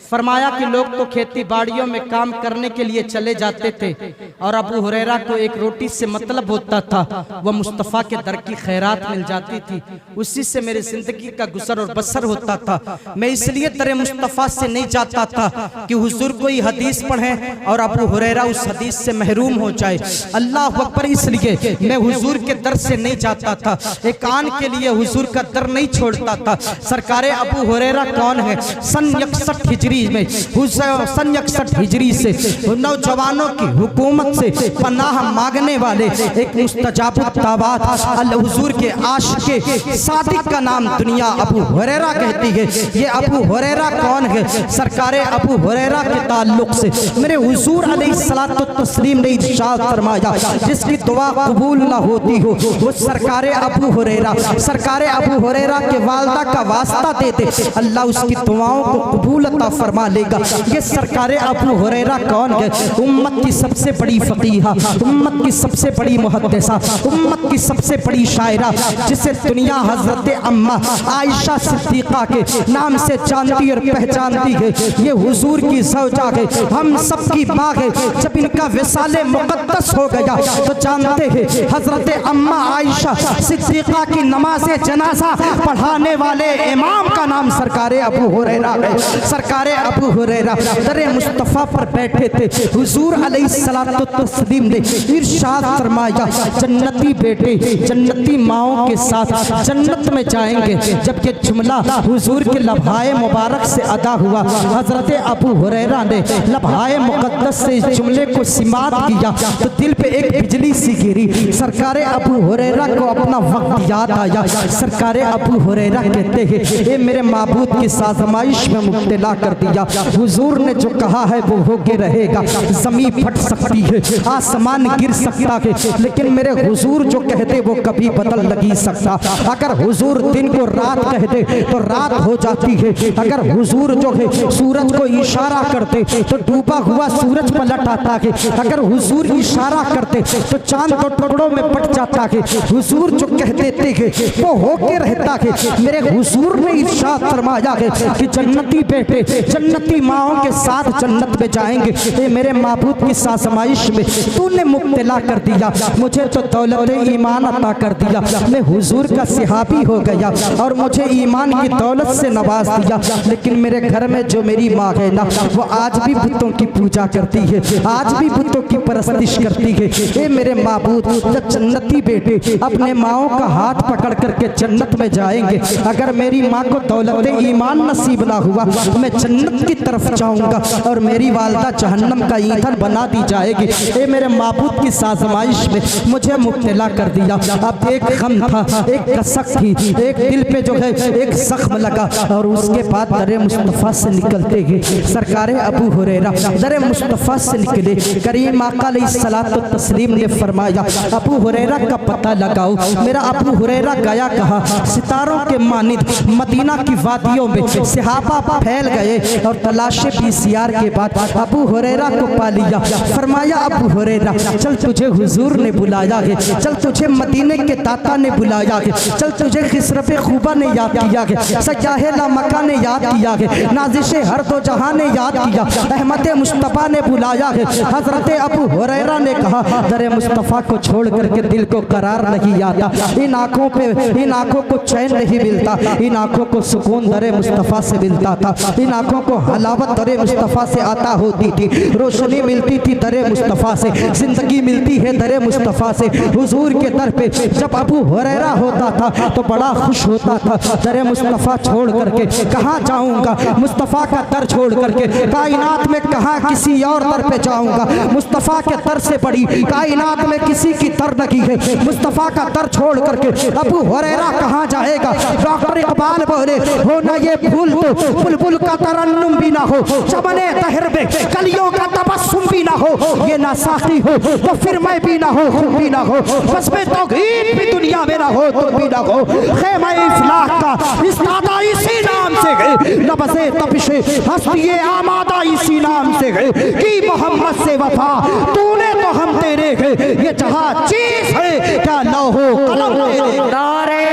फरमाया कि लोग तो खेती बाड़ियों में काम करने के लिए चले जाते थे और अबू हुरैरा को एक रोटी से मतलब होता था, वह मुस्तफ़ा के दर की खैरात मिल जाती थी, उसी से मेरी जिंदगी का गुजर और बसर होता था। मैं इसलिए दर मुस्तफ़ा से नहीं चाहता था कि हुजूर कोई हदीस पढ़े और अबू हुरैरा उस हदीस से महरूम हो जाए। अल्लाह अकबर, इसलिए मैं हुजूर के दर से नहीं जाता था, एक आन के लिए हुजूर का दर नहीं छोड़ता था। सरकारे अबू हुरैरा कौन है? सन 61 हिजरी में, सन 61 हिजरी से नौजवानों की हुकूमत से पनाह मांगने वाले एक मुस्तजाबुत दावत अल हुजूर के आशिक सादिक का नाम दुनिया अबू हुरैरा कहती है। ये अबू हुरैरा कौन है? सरकारे अबू हुरैरा के ताल्लुक से मेरे हुजूर अलैहिस्सलातु तस्लीम ने इरशाद फरमाया, जिसकी दुआ कबूल ना होती हो वो सरकारे अबू हुरैरा, सरकारे अबू हुरैरा के वालदा का वास्ता दे दे, अल्लाह उसकी दुआओं को कबूल अता फरमा लेगा। ये सरकारे अबू हुरैरा कौन है? उम्मत की सबसे बड़ी फकीहा, उम्मत की सबसे बड़ी मुहद्दिसा, उम्मत की सबसे बड़ी शायरा, जिसे दुनिया हजरत अम्मा आयशा सिद्दीका के नाम से जानती और पहचानती है। ये हुजूर की ज़ौजा है, हम सब की माँ है। जब इनका विसाले मुक़द्दस हो गया तो जानते हैं हजरत अम्मा आयशा सिद्दीका की नमाज़े जनाजा पढ़ाने वाले इमाम का नाम सरकारे अबू हुरैरा है। सरकारे अबू हुरैरा दरे मुस्तफ़ा पर बैठे थे, हुजूर अलैहिस्सलातु तस्लीम ने इरशाद फरमाया, जन्नती बेटे जन्नती माओं के साथ जन्नत में जाएंगे। जब ये जुमला हुजूर के लम्हाए मुबारक से अदा हुआ, हजरत अबू हुरैरा ने लम्हाए मुक़द्दस से इस जुमले को सिमात किया तो दिल पे एक बिजली सी गिरी। सरकारे अबू हुरैरा को अपना वक्त याद आया। सरकारे अबू हुरैरा कहते हैं, ए मेरे माबूद की साज़माइश में मुब्तला कर दिया। हुजूर ने जो कहा है वो होके रहेगा। ज़मीन फट सकती है, आसमान गिर सकता है, लेकिन मेरे हुजूर जो कहते वो कभी बदल नहीं सकता। अगर हुजूर दिन को रात कहते तो रात हो जाती है। अगर हुजूर जो है सूरज को इशारा करते तो डूबा हुआ सूरज पलट आता है। अगर हुजूर इशारा करते तो चांद को टुकड़ों में बट जाता है। हुजूर जो कह देते हैं वो होके रहता है। मेरे हुजूर ने इरशाद फरमाया है कि जन्नती बेटे जन्नती माओं के साथ जन्नत में जाएंगे। ए मेरे माबूद की साज़माइश में तूने मुब्तला कर दिया, मुझे तो दौलत ईमान अता कर दिया। मैं हुजूर का सहाबी हो गया और मुझे ईमान की दौलत से नवाज दिया। लेकिन मेरे घर में जो मेरी माँ है ना, वो आज भी बुतों की पूजा करती है, आज भी बुतों की परस्तिश करती है। ए मेरे माबूद, जब जन्नती बेटे अपने माओं का हाथ पकड़ करके जन्नत में जाएंगे, अगर मेरी माँ को दौलत ईमान नसीब ना हुआ मैं जन्नत की तरफ जाऊंगा और मेरी वालदा जहन्नम का ईंधन बना दी जाएगी। ए मेरे माबूद की साज़माइश में मुझे मुब्तला कर दिया। अब एक गम था, एक कसक थी, एक दिल पे जो है एक जख्म लगा और उसके बाद दरे मुस्तफ़ा से निकलते गए। सरकारे अबू हुरैरा दरे मुस्तफ़ा से निकले। करीम आका अलैहिस्सलातु तस्लीम ने फरमाया, अबू हुरैरा का पता लगाओ। मेरा अबू हुरैरा गया कहा? सितारों के मानिंद मदीना की वादियों में सहाबा फैल गए और तलाशे पीसीआर के बाद अबू हुरैरा को पा लिया। फरमाया, अबू हुरैरा चल तुझे हुजूर ने बुलाया है, चल तुझे मदीने के दाता ने बुलाया है, चल तुझे खिसरफ़े खूबा ने याद किया है, सजाहे ला मका ने याद किया है, नाज़िशे हर दो जहां ने याद किया, अहमद मुस्तफ़ा ने बुलाया है। हजरत अबू हुरैरा ने कहा, दरे मुस्तफ़ा को छोड़ करके दिल को करार नहीं आता, इन आँखों पे इन आँखों को चैन नहीं मिलता, इन आँखों को सुकून दरे मुस्तफ़ा से मिलता था, इन आँखों को हलावत दरे मुस्तफ़ा से आता होती थी, रोशनी मिलती थी दरे मुस्तफ़ा से, जिंदगी मिलती है दरे मुस्तफ़ा से। हुजूर के दर पे जब अबू हुरैरा होता था तो बड़ा खुश होता था। दरे मुस्तफ़ा छोड़ करके कहाँ जाऊँगा, मुस्तफ़ा का दर छोड़ करके कायनात में कहाँ किसी और दर पे जाऊँगा। मुस्तफ़ा के दर से बड़ी कायनात में किसी की दर नहीं है। मुस्तफ़ा का दर छोड़ करके अबू हुरैरा कहाँ जाएगा। डॉक्टर इकबाल बोले, हो ना ये फूल तो बुलबुल का तरन्नुम भी ना हो, चमने तहर में कलियों का तबस्सुम भी ना हो, ये ना साखी हो तो फिर मैं भी ना हो, खुद भी ना हो, बस में तौहीद भी दुनिया में ना हो, तुम भी ना हो। ख़ैमा इफ़लाह का इस्तादा इसी नाम से है, नबज़े तपिशे हस्तिये आमादा इसी नाम से है, कि मोहम्मद से वफा तूने तो हम तेरे है, ये जहाँ चीज़ है क्या लौहो कलम तेरे। नारे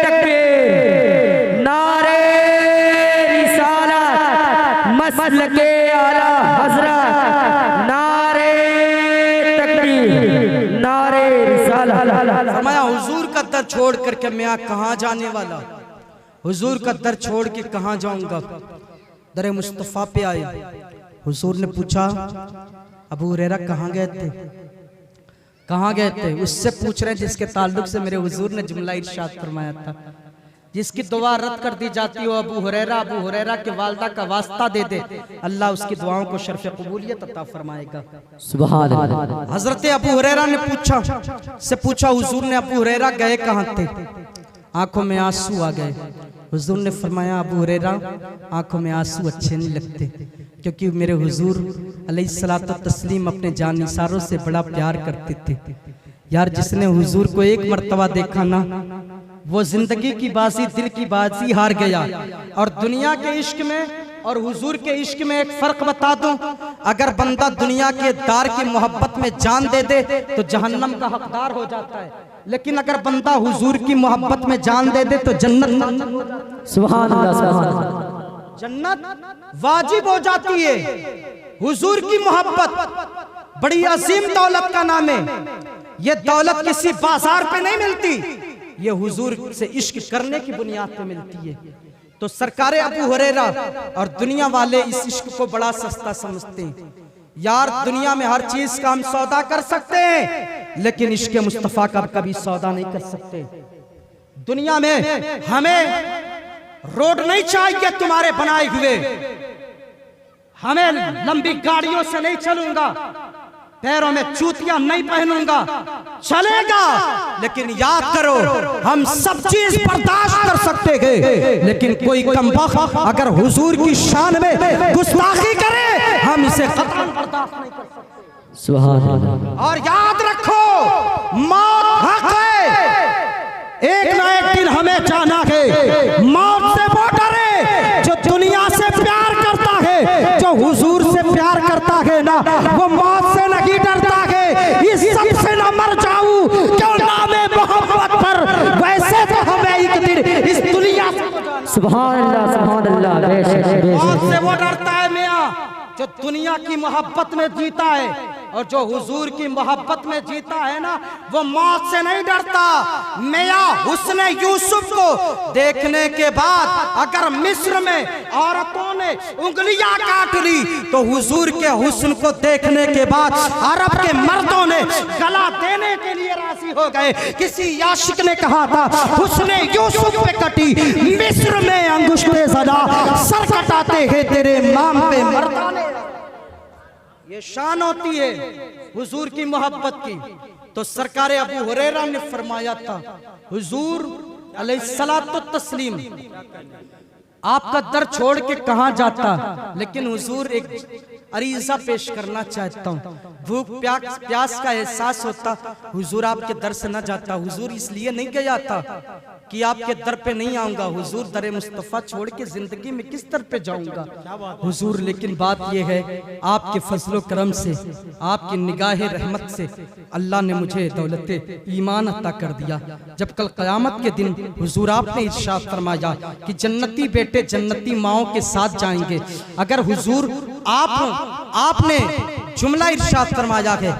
तकबीर, नारे मसलके आला हजरत नारे तकबीर नारे रिसालत। फरमाया हुजूर का दर छोड़ करके मैं कहाँ जाने वाला, हुजूर का दर छोड़ के कहाँ जाऊंगा। दर मुस्तफ़ा पे आए, हुजूर ने पूछा अबू हुरैरा कहाँ गए थे, कहाँ गए थे। उससे पूछ रहे हैं जिसके ताल्लुक से मेरे हुजूर ने जुमला इरशाद फरमाया था, जिसकी दुआ रद्द कर दी जाती हो अबू हुरैरा के वालदा का वास्ता दे दे, अल्लाह उसकी दुआओं को शर्फ कबूलियत अता फरमाएगा। सुभान अल्लाह। हजरत अबू हुरैरा ने पूछा हुजूर ने अबू हुरैरा गए कहाँ थे। आंखों में आंसू आ गए। हुजूर ने फरमाया अबू हुरैरा आंखों में आंसू अच्छे नहीं लगते, क्योंकि मेरे हुजूर अलैहिस्सलातु तस्लीम अपने जानिसारों से बड़ा प्यार करते थे। यार जिसने हुजूर को एक मर्तबा देखा ना, वो जिंदगी की बाजी दिल की बाजी हार गया। और दुनिया के इश्क में और हुजूर के इश्क में एक फर्क बता दूं, अगर बंदा दुनिया के दार की मोहब्बत में जान दे दे तो जहन्नम का हकदार हो जाता है, लेकिन अगर बंदा हुजूर की मोहब्बत में जान दे दे तो जन्नत सुभान अल्लाह सुभान अल्लाह जन्नत वाजिब हो जाती है। हुजूर की मोहब्बत बड़ी अजीम दौलत का नाम है। ये दौलत किसी बाजार पे नहीं मिलती, ये हुजूर से इश्क करने की बुनियाद पे मिलती है। तो सरकारे अबू हुरैरा और दुनिया वाले इस इश्क को बड़ा सस्ता समझते हैं। यार दुनिया में हर चीज का हम सौदा कर सकते हैं, लेकिन इश्क मुस्तफा का कभी सौदा नहीं कर सकते। दुनिया में हमें रोड नहीं चाहिए तुम्हारे बनाए हुए, हमें लंबी गाड़ियों से नहीं चलूंगा, पैरों में जूतियां नहीं पहनूंगा, चलेगा, लेकिन याद करो हम सब चीज बर्दाश्त कर सकते हैं, लेकिन कोई कमबख्त अगर हुजूर की शान में गुस्ताखी करे हम इसे कतई बर्दाश्त नहीं कर सकते। सुभान अल्लाह। और याद रखो मौत हक है, एक ना एक दिन हमें जाना है। मौत से वो डरे जो दुनिया से प्यार करता है, जो हुजूर से प्यार करता है ना वो मौत से नहीं डरता है। इस सब से ना मर जाऊं क्यों नामे मोहब्बत पर, वैसे तो हमें एक दिन इस दुनिया से सुभान अल्लाह बेशक मौत से वो डरता है मियां जो दुनिया की मोहब्बत में जीता है, और जो हुजूर की मोहब्बत में जीता है ना वो मौत से नहीं डरता। मियां हुस्न यूसुफ को देखने के बाद अगर मिस्र में औरतों ने उंगलियां काट ली, तो हुजूर के हुस्न को देखने के बाद अरब के मर्दों ने गला देने के लिए राजी हो गए। किसी याशिक ने कहा था हुस्न यूसुफ पे कटी मिस्र में अंगुष्ठे ज़दा, सर कटाते हैं तेरे माम पे मर्दाने। ये शान होती है हुजूर की मोहब्बत की। तो सरकारे अबू हुरैरा ने फरमाया था हुजूर अलैहिस्सलातु तस्लीम आपका दर छोड़ के कहाँ जाता, लेकिन हुजूर एक अरीज़ा पेश करना चाहता हूँ। भूख प्यास का एहसास होता, हुजूर आपके दर से न जाता। हुजूर इसलिए नहीं गया था कि आपके दर पे नहीं आऊंगा, हुजूर दर मुस्तफ़ा छोड़ के जिंदगी में किस दर पे जाऊंगा हुजूर। लेकिन बात यह है आपके फजलो करम से, आपकी निगाह रहमत से अल्लाह ने मुझे दौलत ईमान अता कर दिया। जब कल क़यामत के दिन हुजूर आपने इरशाद फरमाया कि जन्नती बेटे जन्नती माओं के साथ जाएंगे, अगर हुजूर आपने जुमला इरशाद फरमाया है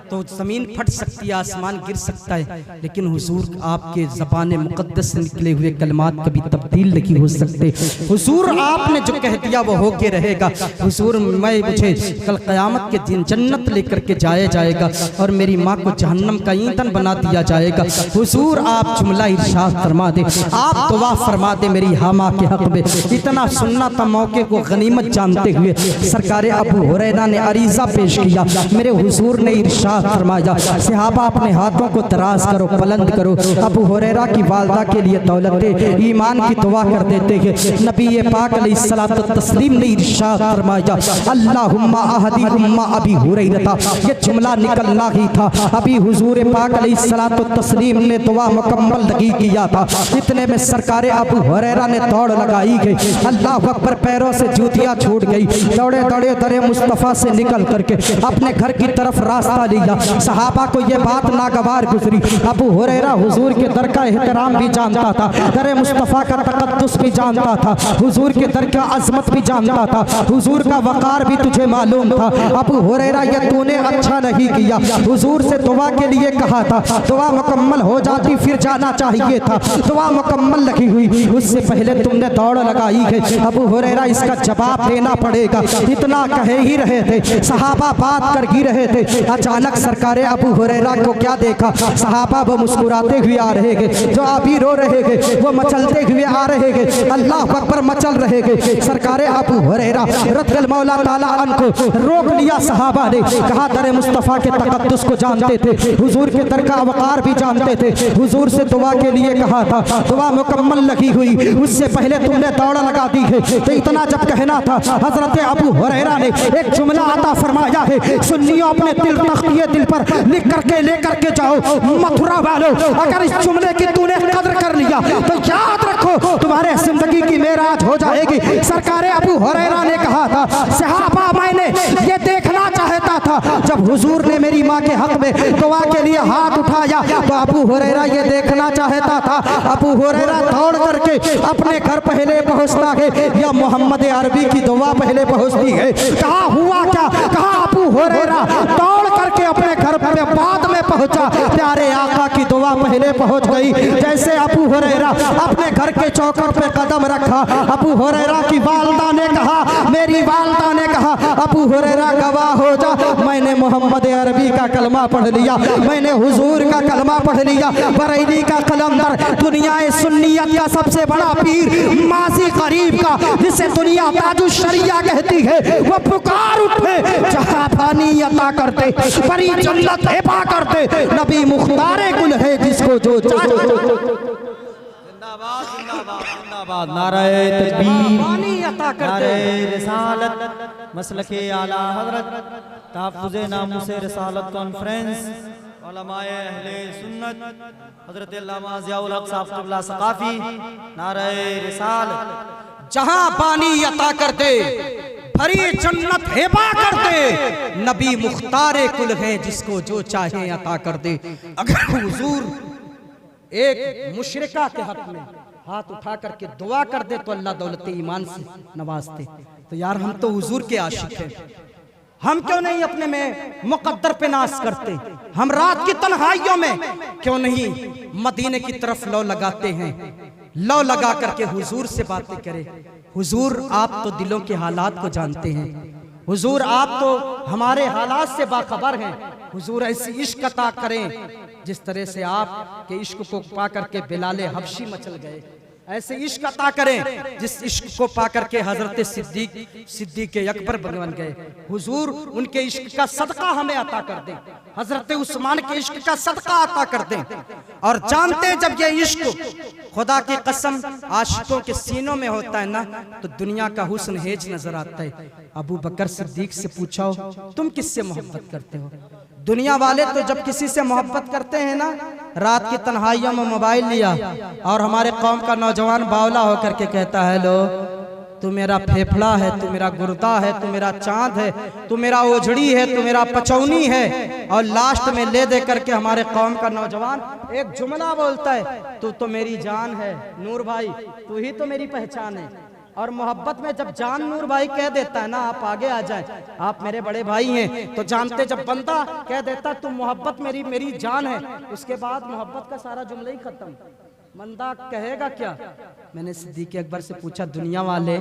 तो जमीन फट सकती है, आसमान गिर सकता है, लेकिन हुजूर आपके ज़बान मुक़द्दस से निकले हुए कलमात कभी तब्दील नहीं हो सकते। हुजूर आपने जो कह दिया वो होके रहेगा। हुजूर मुझे कल क़यामत के दिन जन्नत लेकर के जाया जाएगा और मेरी माँ को जहन्नम का ईंधन बना दिया जाएगा। हुजूर आप जुमला इरशाद फरमा दे, आप दुआ फरमा दे मेरी हमा के हक में। इतना सुनना था, मौके को गनीमत जानते हुए सरकारे अबू हुरैरा ने अरीज़ा पेश किया। मेरे हुजूर ने इरशाद फरमाया सहाबा अपने हाथों को दराज करो, बुलंद करो। अबू हुरैरा की वालदा के लिए दौलत ईमान की दुआ कर देते हैं। नबी पाक अलैहिस्सलातु तस्लीम ने इरशाद फरमाया अल्लाहुम्मा अहदी उम्मा अबी हुरैरा। ये जुमला निकलना ही था, अभी हुजूर पाक अलैहिस्सलातु तस्लीम ने दुआ मुकम्मल नहीं किया था, इतने में सरकारे अबू हुरैरा ने दौड़ लगाई गई। अल्लाह अकबर, पैरों से जूतियां छूट गई, दौड़े दौड़े दरे मुस्तफ़ा से निकल करके अपने घर की तरफ रास्ता लिया। सहाबा को ये बात नागवार गुजरी। अबू हुरैरा हुजूर के दर का एहतराम भी जानता था, दर मुस्तफ़ा का तक़द्दुस भी जानता था, हुजूर के दर का अज़मत भी जानता था, हुजूर का वक़ार भी तुझे मालूम था। अबू हुरैरा ये तूने अच्छा नहीं किया, हुजूर से दुआ के लिए कहा था, दुआ मुकम्मल हो जाती फिर जाना चाहिए था, दुआ मुकम्मल लगी हुई, उससे पहले तुमने दौड़ लगाई है। अबू हुरैरा इसका जवाब देना पड़ेगा। इतना कहे ही रहे थे, सहाबा बात कर ही रहे थे, अचानक सरकारे अबू हुरैरा को क्या देखा। सहाबा वो मुस्कुराते हुए आ रहे हैं, जो अभी रो रहे हैं वो मचलते हुए आ रहे हैं, अल्लाह अकबर मचल रहे हैं। सरकारे अबू हुरैरा रज़ियल्लाहु मौला ताला अन्हु रोक लिया। सहाबा ने कहा, दर मुस्तफ़ा के तक़द्दुस को जानते थे, हुजूर के दर का वक़ार भी जानते थे, हुजूर से दुआ के लिए कहा था, दुआ मुकम्मल लगी हुई, उससे पहले तुमने दौड़ लगा दी है। तो इतना जब कहना था, हजरत अबू हुरैरा ने एक जुमला अता फरमाया है, सुन्नियों अपने दिल तख्तिए दिल पर लिख करके लेकर के जाओ। मथुरा वालों, अगर इस जुमले की तूने कदर कर लिया तो याद रखो तुम्हारे जिंदगी की मेराज हो जाएगी। सरकारे अबू हुरैरा ने कहा था, सहाबा मैंने ये देखना चाहता था, जब हुजूर ने मेरी माँ के हक में दुआ के लिए हाथ उठाया तो अबू हुरैरा ये देखना चाहता था। अबू हुरैरा दौड़ करके अपने घर पहले पहुंचता है या मोहम्मद अरबी की दुआ पहले पहुंचती है। कहा हुआ क्या? कहा अबू हुरैरा दौड़ करके अपने घर पे बाद में पहुंचा, प्यारे आका की दुआ पहले पहुंच गई। जैसे अबू हुरैरा अपने घर के चौखट पे कदम रखा, अबू हुरैरा की वालदा ने कहा, मेरी वालदा ने कहा, अबू हुरैरा गवाह हो जा, मैंने मोहम्मद अरबी का कलमा पढ़ लिया, मैंने हुजूर का कलमा पढ़ लिया। बरेली का कलंदर, दुनिया सुन्नियत का सबसे बड़ा पीर, माजी करीब का, जिसे दुनिया ताजुश शरिया कहती है, वो पुकार उठे, जहां पानी अता करते, बड़ी जन्नत हिबा करते, नबी मुख्तारे गुल है जिसको जो जिंदाबाद जिंदाबाद जिंदाबाद, नारे तकबीर, नारे रिसालत, मसलके आला हजरत, तहफ्फुज़े नामूसे रिसालत कॉन्फ्रेंस, उलमाए अहले सुन्नत, हजरत अल्लामा ज़ियाउल हक साहब क़िबला सक़ाफ़ी, नारे रिसालत। जहां पानी अता करते, भरी जन्नत हिबा करते, नबी मुख्तारे कुल है जिसको जो चाहे अता कर दे। अगर हुजूर एक मुशरिका के हक में हाथ उठा करके दुआ कर दे तो अल्लाह दौलत ईमान से नवाजते। तो यार हम तो हुजूर के आशिक हैं, हम क्यों नहीं अपने में मुकद्दर पे नाज करते? हम रात की तन्हाइयों में क्यों नहीं मदीने की तरफ लौ लगाते हैं, लौ लगा करके हुजूर से बातें करें। हुजूर आप तो दिलों के हालात को जानते हैं, हुजूर आप तो हमारे हालात से बाखबर हैं। हुजूर ऐसी इश्क अता करें जिस तरह से आप के इश्क को पा करके बिलाले हबशी मचल गए, ऐसे इश्क अता करें जिस इश्क को पा करके हजरत सिद्दीक़ अकबर बन गए। हुजूर उनके इश्क का सदका हमें अता कर दें, हजरत उस्मान के इश्क का सदका अता कर दें। और जानते जब ये इश्क खुदा की कसम आशिकों के सीनों में होता है ना, तो दुनिया का हुस्न हेज नजर आता है। अबू बकर सिद्दीक से पूछो तुम किससे मोहब्बत करते हो? दुनिया वाले तो जब किसी से मोहब्बत करते हैं ना, रात की तन्हाइयों में मोबाइल लिया और हमारे कौम का नौजवान बावला होकर के कहता है, लो तू मेरा फेफड़ा है, तू मेरा गुर्दा है, तू मेरा चांद है, तू मेरा ओझड़ी है, तू मेरा पचौनी है। और लास्ट में ले दे करके हमारे कौम का नौजवान एक जुमला बोलता है, तू तो मेरी जान है नूर भाई, तू ही तो मेरी पहचान है। और मोहब्बत में जब जान नूर भाई कह देता है ना, आप आगे आ जाए, आप मेरे बड़े भाई हैं, तो जानते जब बंदा कह देता तुम मोहब्बत मेरी जान है, उसके बाद मोहब्बत का सारा जुमला ही खत्म। बंदा कहेगा क्या? मैंने सिद्दीक़ अकबर से पूछा, दुनिया वाले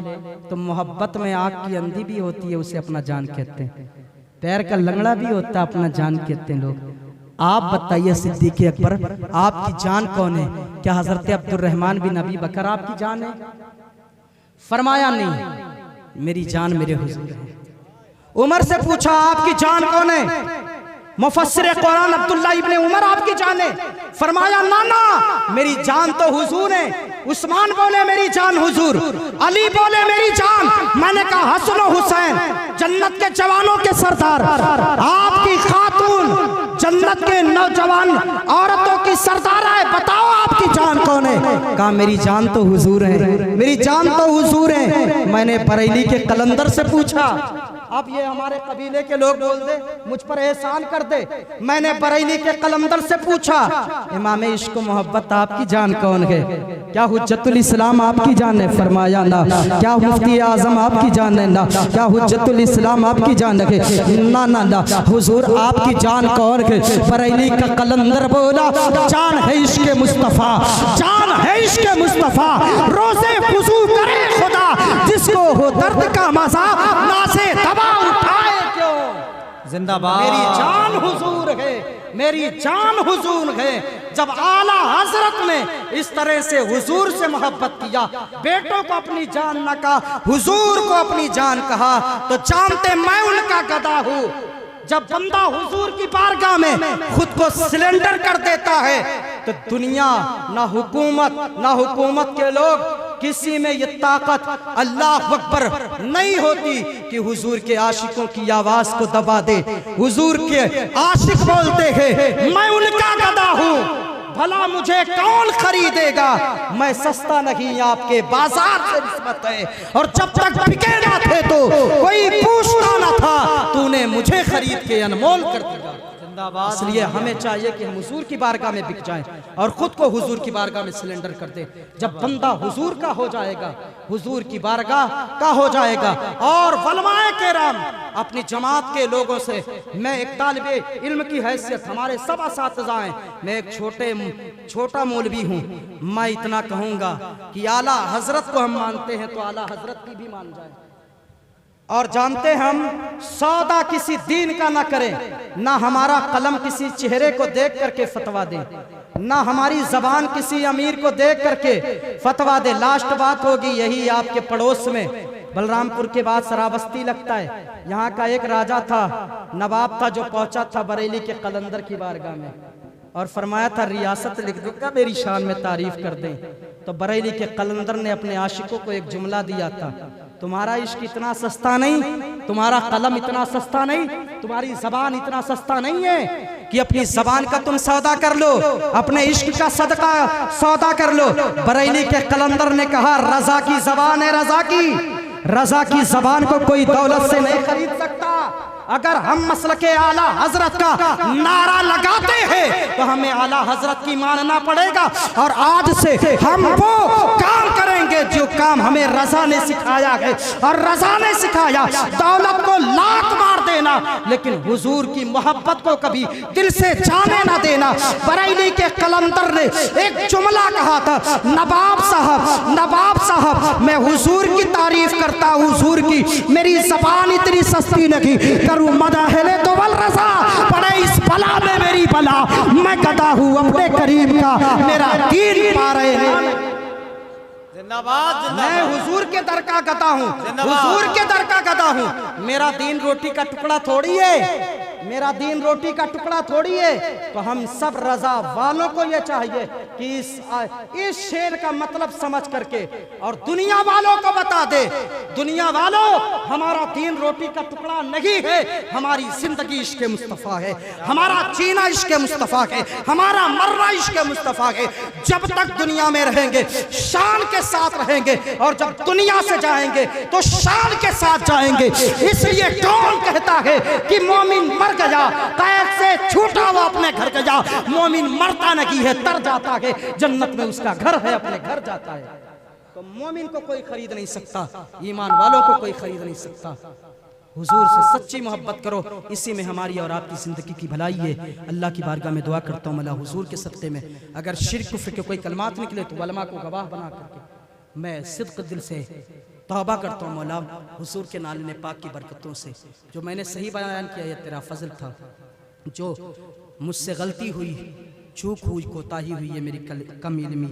तो मोहब्बत में आँख की अंधी भी होती है, उसे अपना जान कहते हैं, पैर का लंगड़ा भी होता है, अपना जान कहते हैं लोग। आप बताइए सिद्दीक़ अकबर आपकी जान कौन है? क्या हजरत अब्दुर्रहमान बिन अबी बकर आपकी जान है? फरमाया नहीं, मेरी जान मेरे हुजूर है। उमर से पूछा आपकी जान कौन है? मुफस्सिर कुरान अब्दुल्ला इब्ने उमर आपकी जान है? फरमाया ना ना, मेरी जान तो हुजूर है। उस्मान बोले मेरी जान हुजूर, अली बोले मेरी जान। मैंने कहा हसन हुसैन जन्नत के जवानों के सरदार, आपकी खातून जन्नत के नौजवान औरतों की सरदार है, बताओ आपकी जान कौन है? कहा मेरी जान तो हुजूर है, मेरी जान तो हुजूर है। मैंने बरेली के कलंदर से पूछा, अब ये हमारे कबीले के लोग बोल दे, मुझ पर एहसान कर दे। मैंने बरेली के कलंदर से पूछा, इमाम इश्क मोहब्बत आपकी जान कौन है? क्या हुज्जतुल इस्लाम आपकी जान है? फरमाया ना। क्या मुफ्ती आजम आपकी जान है? ना। क्या हुज्जतुल इस्लाम आपकी जान है? ना ना ना। हुजूर आपकी जान कौन है? बरेली का कलंदर बोला, जान है इश्क मुस्तफा, जान है इश्क मुस्तफा। रोजे वुजू करे खुदा, जिसको हो दर्द का मजा, नासे दबा उठाए क्यों? जिंदाबाद। मेरी जान हुजूर है, मेरी जान हुजूर है। जब आला हजरत ने इस तरह से हुजूर से मोहब्बत किया, बेटों को अपनी जान न कहा, हुजूर को अपनी जान कहा, तो जानते मैं उनका गदा हूँ। जब बंदा हुजूर की बारगाह में खुद को सिलेंडर कर देता है, तो दुनिया ना हुकूमत के लोग, किसी में ये ताकत अल्लाह अकबर नहीं होती कि हुजूर के आशिकों की आवाज को दबा दे। हुजूर के आशिक बोलते हैं, मैं उनका गदा हूँ, भला मुझे कौन खरीदेगा? मैं सस्ता नहीं, आपके बाजार से निस्बत है। और जब तक बिके ना थे तो कोई पूछता ना था, तूने मुझे खरीद के अनमोल कर दिया। इसलिए हमें चाहिए कि हम हुजूर की बारगाह में बिक जाएं और खुद को हुजूर की बारगाह में सिलेंडर कर दे। जब बंदा हुजूर का हो जाएगा, हुजूर की बारगाह का हो जाएगा। और वलमाए केराम, अपनी जमात के लोगों से मैं एक तालिबे इल्म की हैसियत, हमारे सब असातिज़ाएं, मैं एक छोटा मौलवी हूँ, मैं इतना कहूँगा कि आला हजरत को हम मानते हैं तो आला हजरत की भी मान जाए। और जानते हम सौदा किसी दीन का ना करें, ना हमारा कलम किसी चेहरे को देख करके फतवा दे, ना हमारी जबान किसी अमीर को देख करके फतवा दे। लास्ट बात होगी यही आपके पड़ोस में, बलरामपुर के बाद सराबस्ती लगता है, यहाँ का एक राजा था, नवाब था, जो पहुंचा था बरेली के कलंदर की बारगाह में और फरमाया था रियासत लिख दूंगा, मेरी शान में तारीफ कर दें। तो बरेली के कलंदर ने अपने आशिकों को एक जुमला दिया था, तुम्हारा इश्क इतना सस्ता नहीं, तुम्हारा कलम इतना सस्ता नहीं, तुम्हारी जबान इतना सस्ता नहीं है कि अपनी जबान का तुम सौदा कर लो, अपने इश्क का सदका सौदा कर लो। बरेली के कलंदर ने कहा, रजा की जबान है, रजा की जबान को कोई दौलत से नहीं खरीद सकता। अगर हम मसलके आला हजरत का नारा लगाते हैं तो हमें आला हजरत की मानना पड़ेगा। और आज से हम वो काम करेंगे जो काम हमें रजा ने सिखाया है। और रजा ने सिखाया दौलत को लात मार देना, लेकिन हुजूर की मोहब्बत को कभी दिल से जाने ना देना। बरेली के कलंदर ने एक जुमला कहा था, नवाब साहब मैं हुजूर की तारीफ करता हूँ, हुजूर की, मेरी जबान इतनी सस्ती नहीं, करूँ मदाहले तो वल रजा, पड़े इस बला में मेरी बला, मैं गदा हूँ अपने करीम का, मेरा दीन पा रहे हैं। जिंदाबाद। मैं हुजूर के दर का गदा हूँ, हुजूर के दर का गदा हूँ। मेरा दीन रोटी का टुकड़ा थोड़ी है, मेरा दीन रोटी का टुकड़ा थोड़ी है। तो हम सब रजा वालों को ये चाहिए कि इस शेर का मतलब समझ करके और दुनिया वालों को बता दे, दुनिया वालों हमारा दीन रोटी का टुकड़ा नहीं है, हमारी जिंदगी इश्क मुस्तफा है, हमारा जीना इश्क मुस्तफा है, हमारा मरना इश्क मुस्तफा है। जब तक दुनिया में रहेंगे शान के साथ रहेंगे, और जब दुनिया से जाएंगे तो शान के साथ जाएंगे। इसलिए कौन कहता है कि मोमिन मर गया, कैद से छूटा वो अपने घर गया, मोमिन मरता नहीं है, तर जाता है, जन्नत में उसका घर है, अपने घर जाता है। तो मोमिन को कोई खरीद नहीं सकता, ईमान वालों को कोई खरीद नहीं सकता। हुजूर से सच्ची मोहब्बत करो, इसी में हमारी और आपकी ज़िंदगी की भलाई है। अल्लाह की बारगाह में दुआ करता हूँ, मौला हुजूर के सत्ते में अगर शिर्क कुफ्र के कोई कलमात निकले तो उलमा को गवाह बना करके मैं सिद्क दिल से तौबा करता हूँ मौला, हुजूर के नाले पाक की बरकतों से। जो मैंने सही बयान किया, यह तेरा फजल था, जो मुझसे गलती हुई, चूक हुई, कोताही हुई, ये मेरी कम इल्मी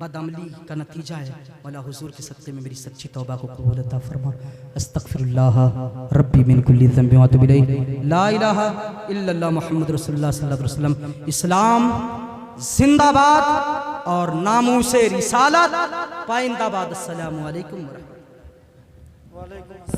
बदअमली का नतीजा है। मौला हुजूर के सत्ते में मेरी सच्ची तौबा को कबूल अता फरमा। अस्तगफिरुल्लाह रब्बी मिन कुल्ली ज़ंबि व अतूबु इलैहि, ला इलाहा इल्लल्लाह मुहम्मदुर रसूलुल्लाह सल्लल्लाहु अलैहि वसल्लम। इस्लाम जिंदाबाद और नामूसे रिसालत पाइंदाबाद। अस्सलामु अलैकुम व रहमतुल्लाह।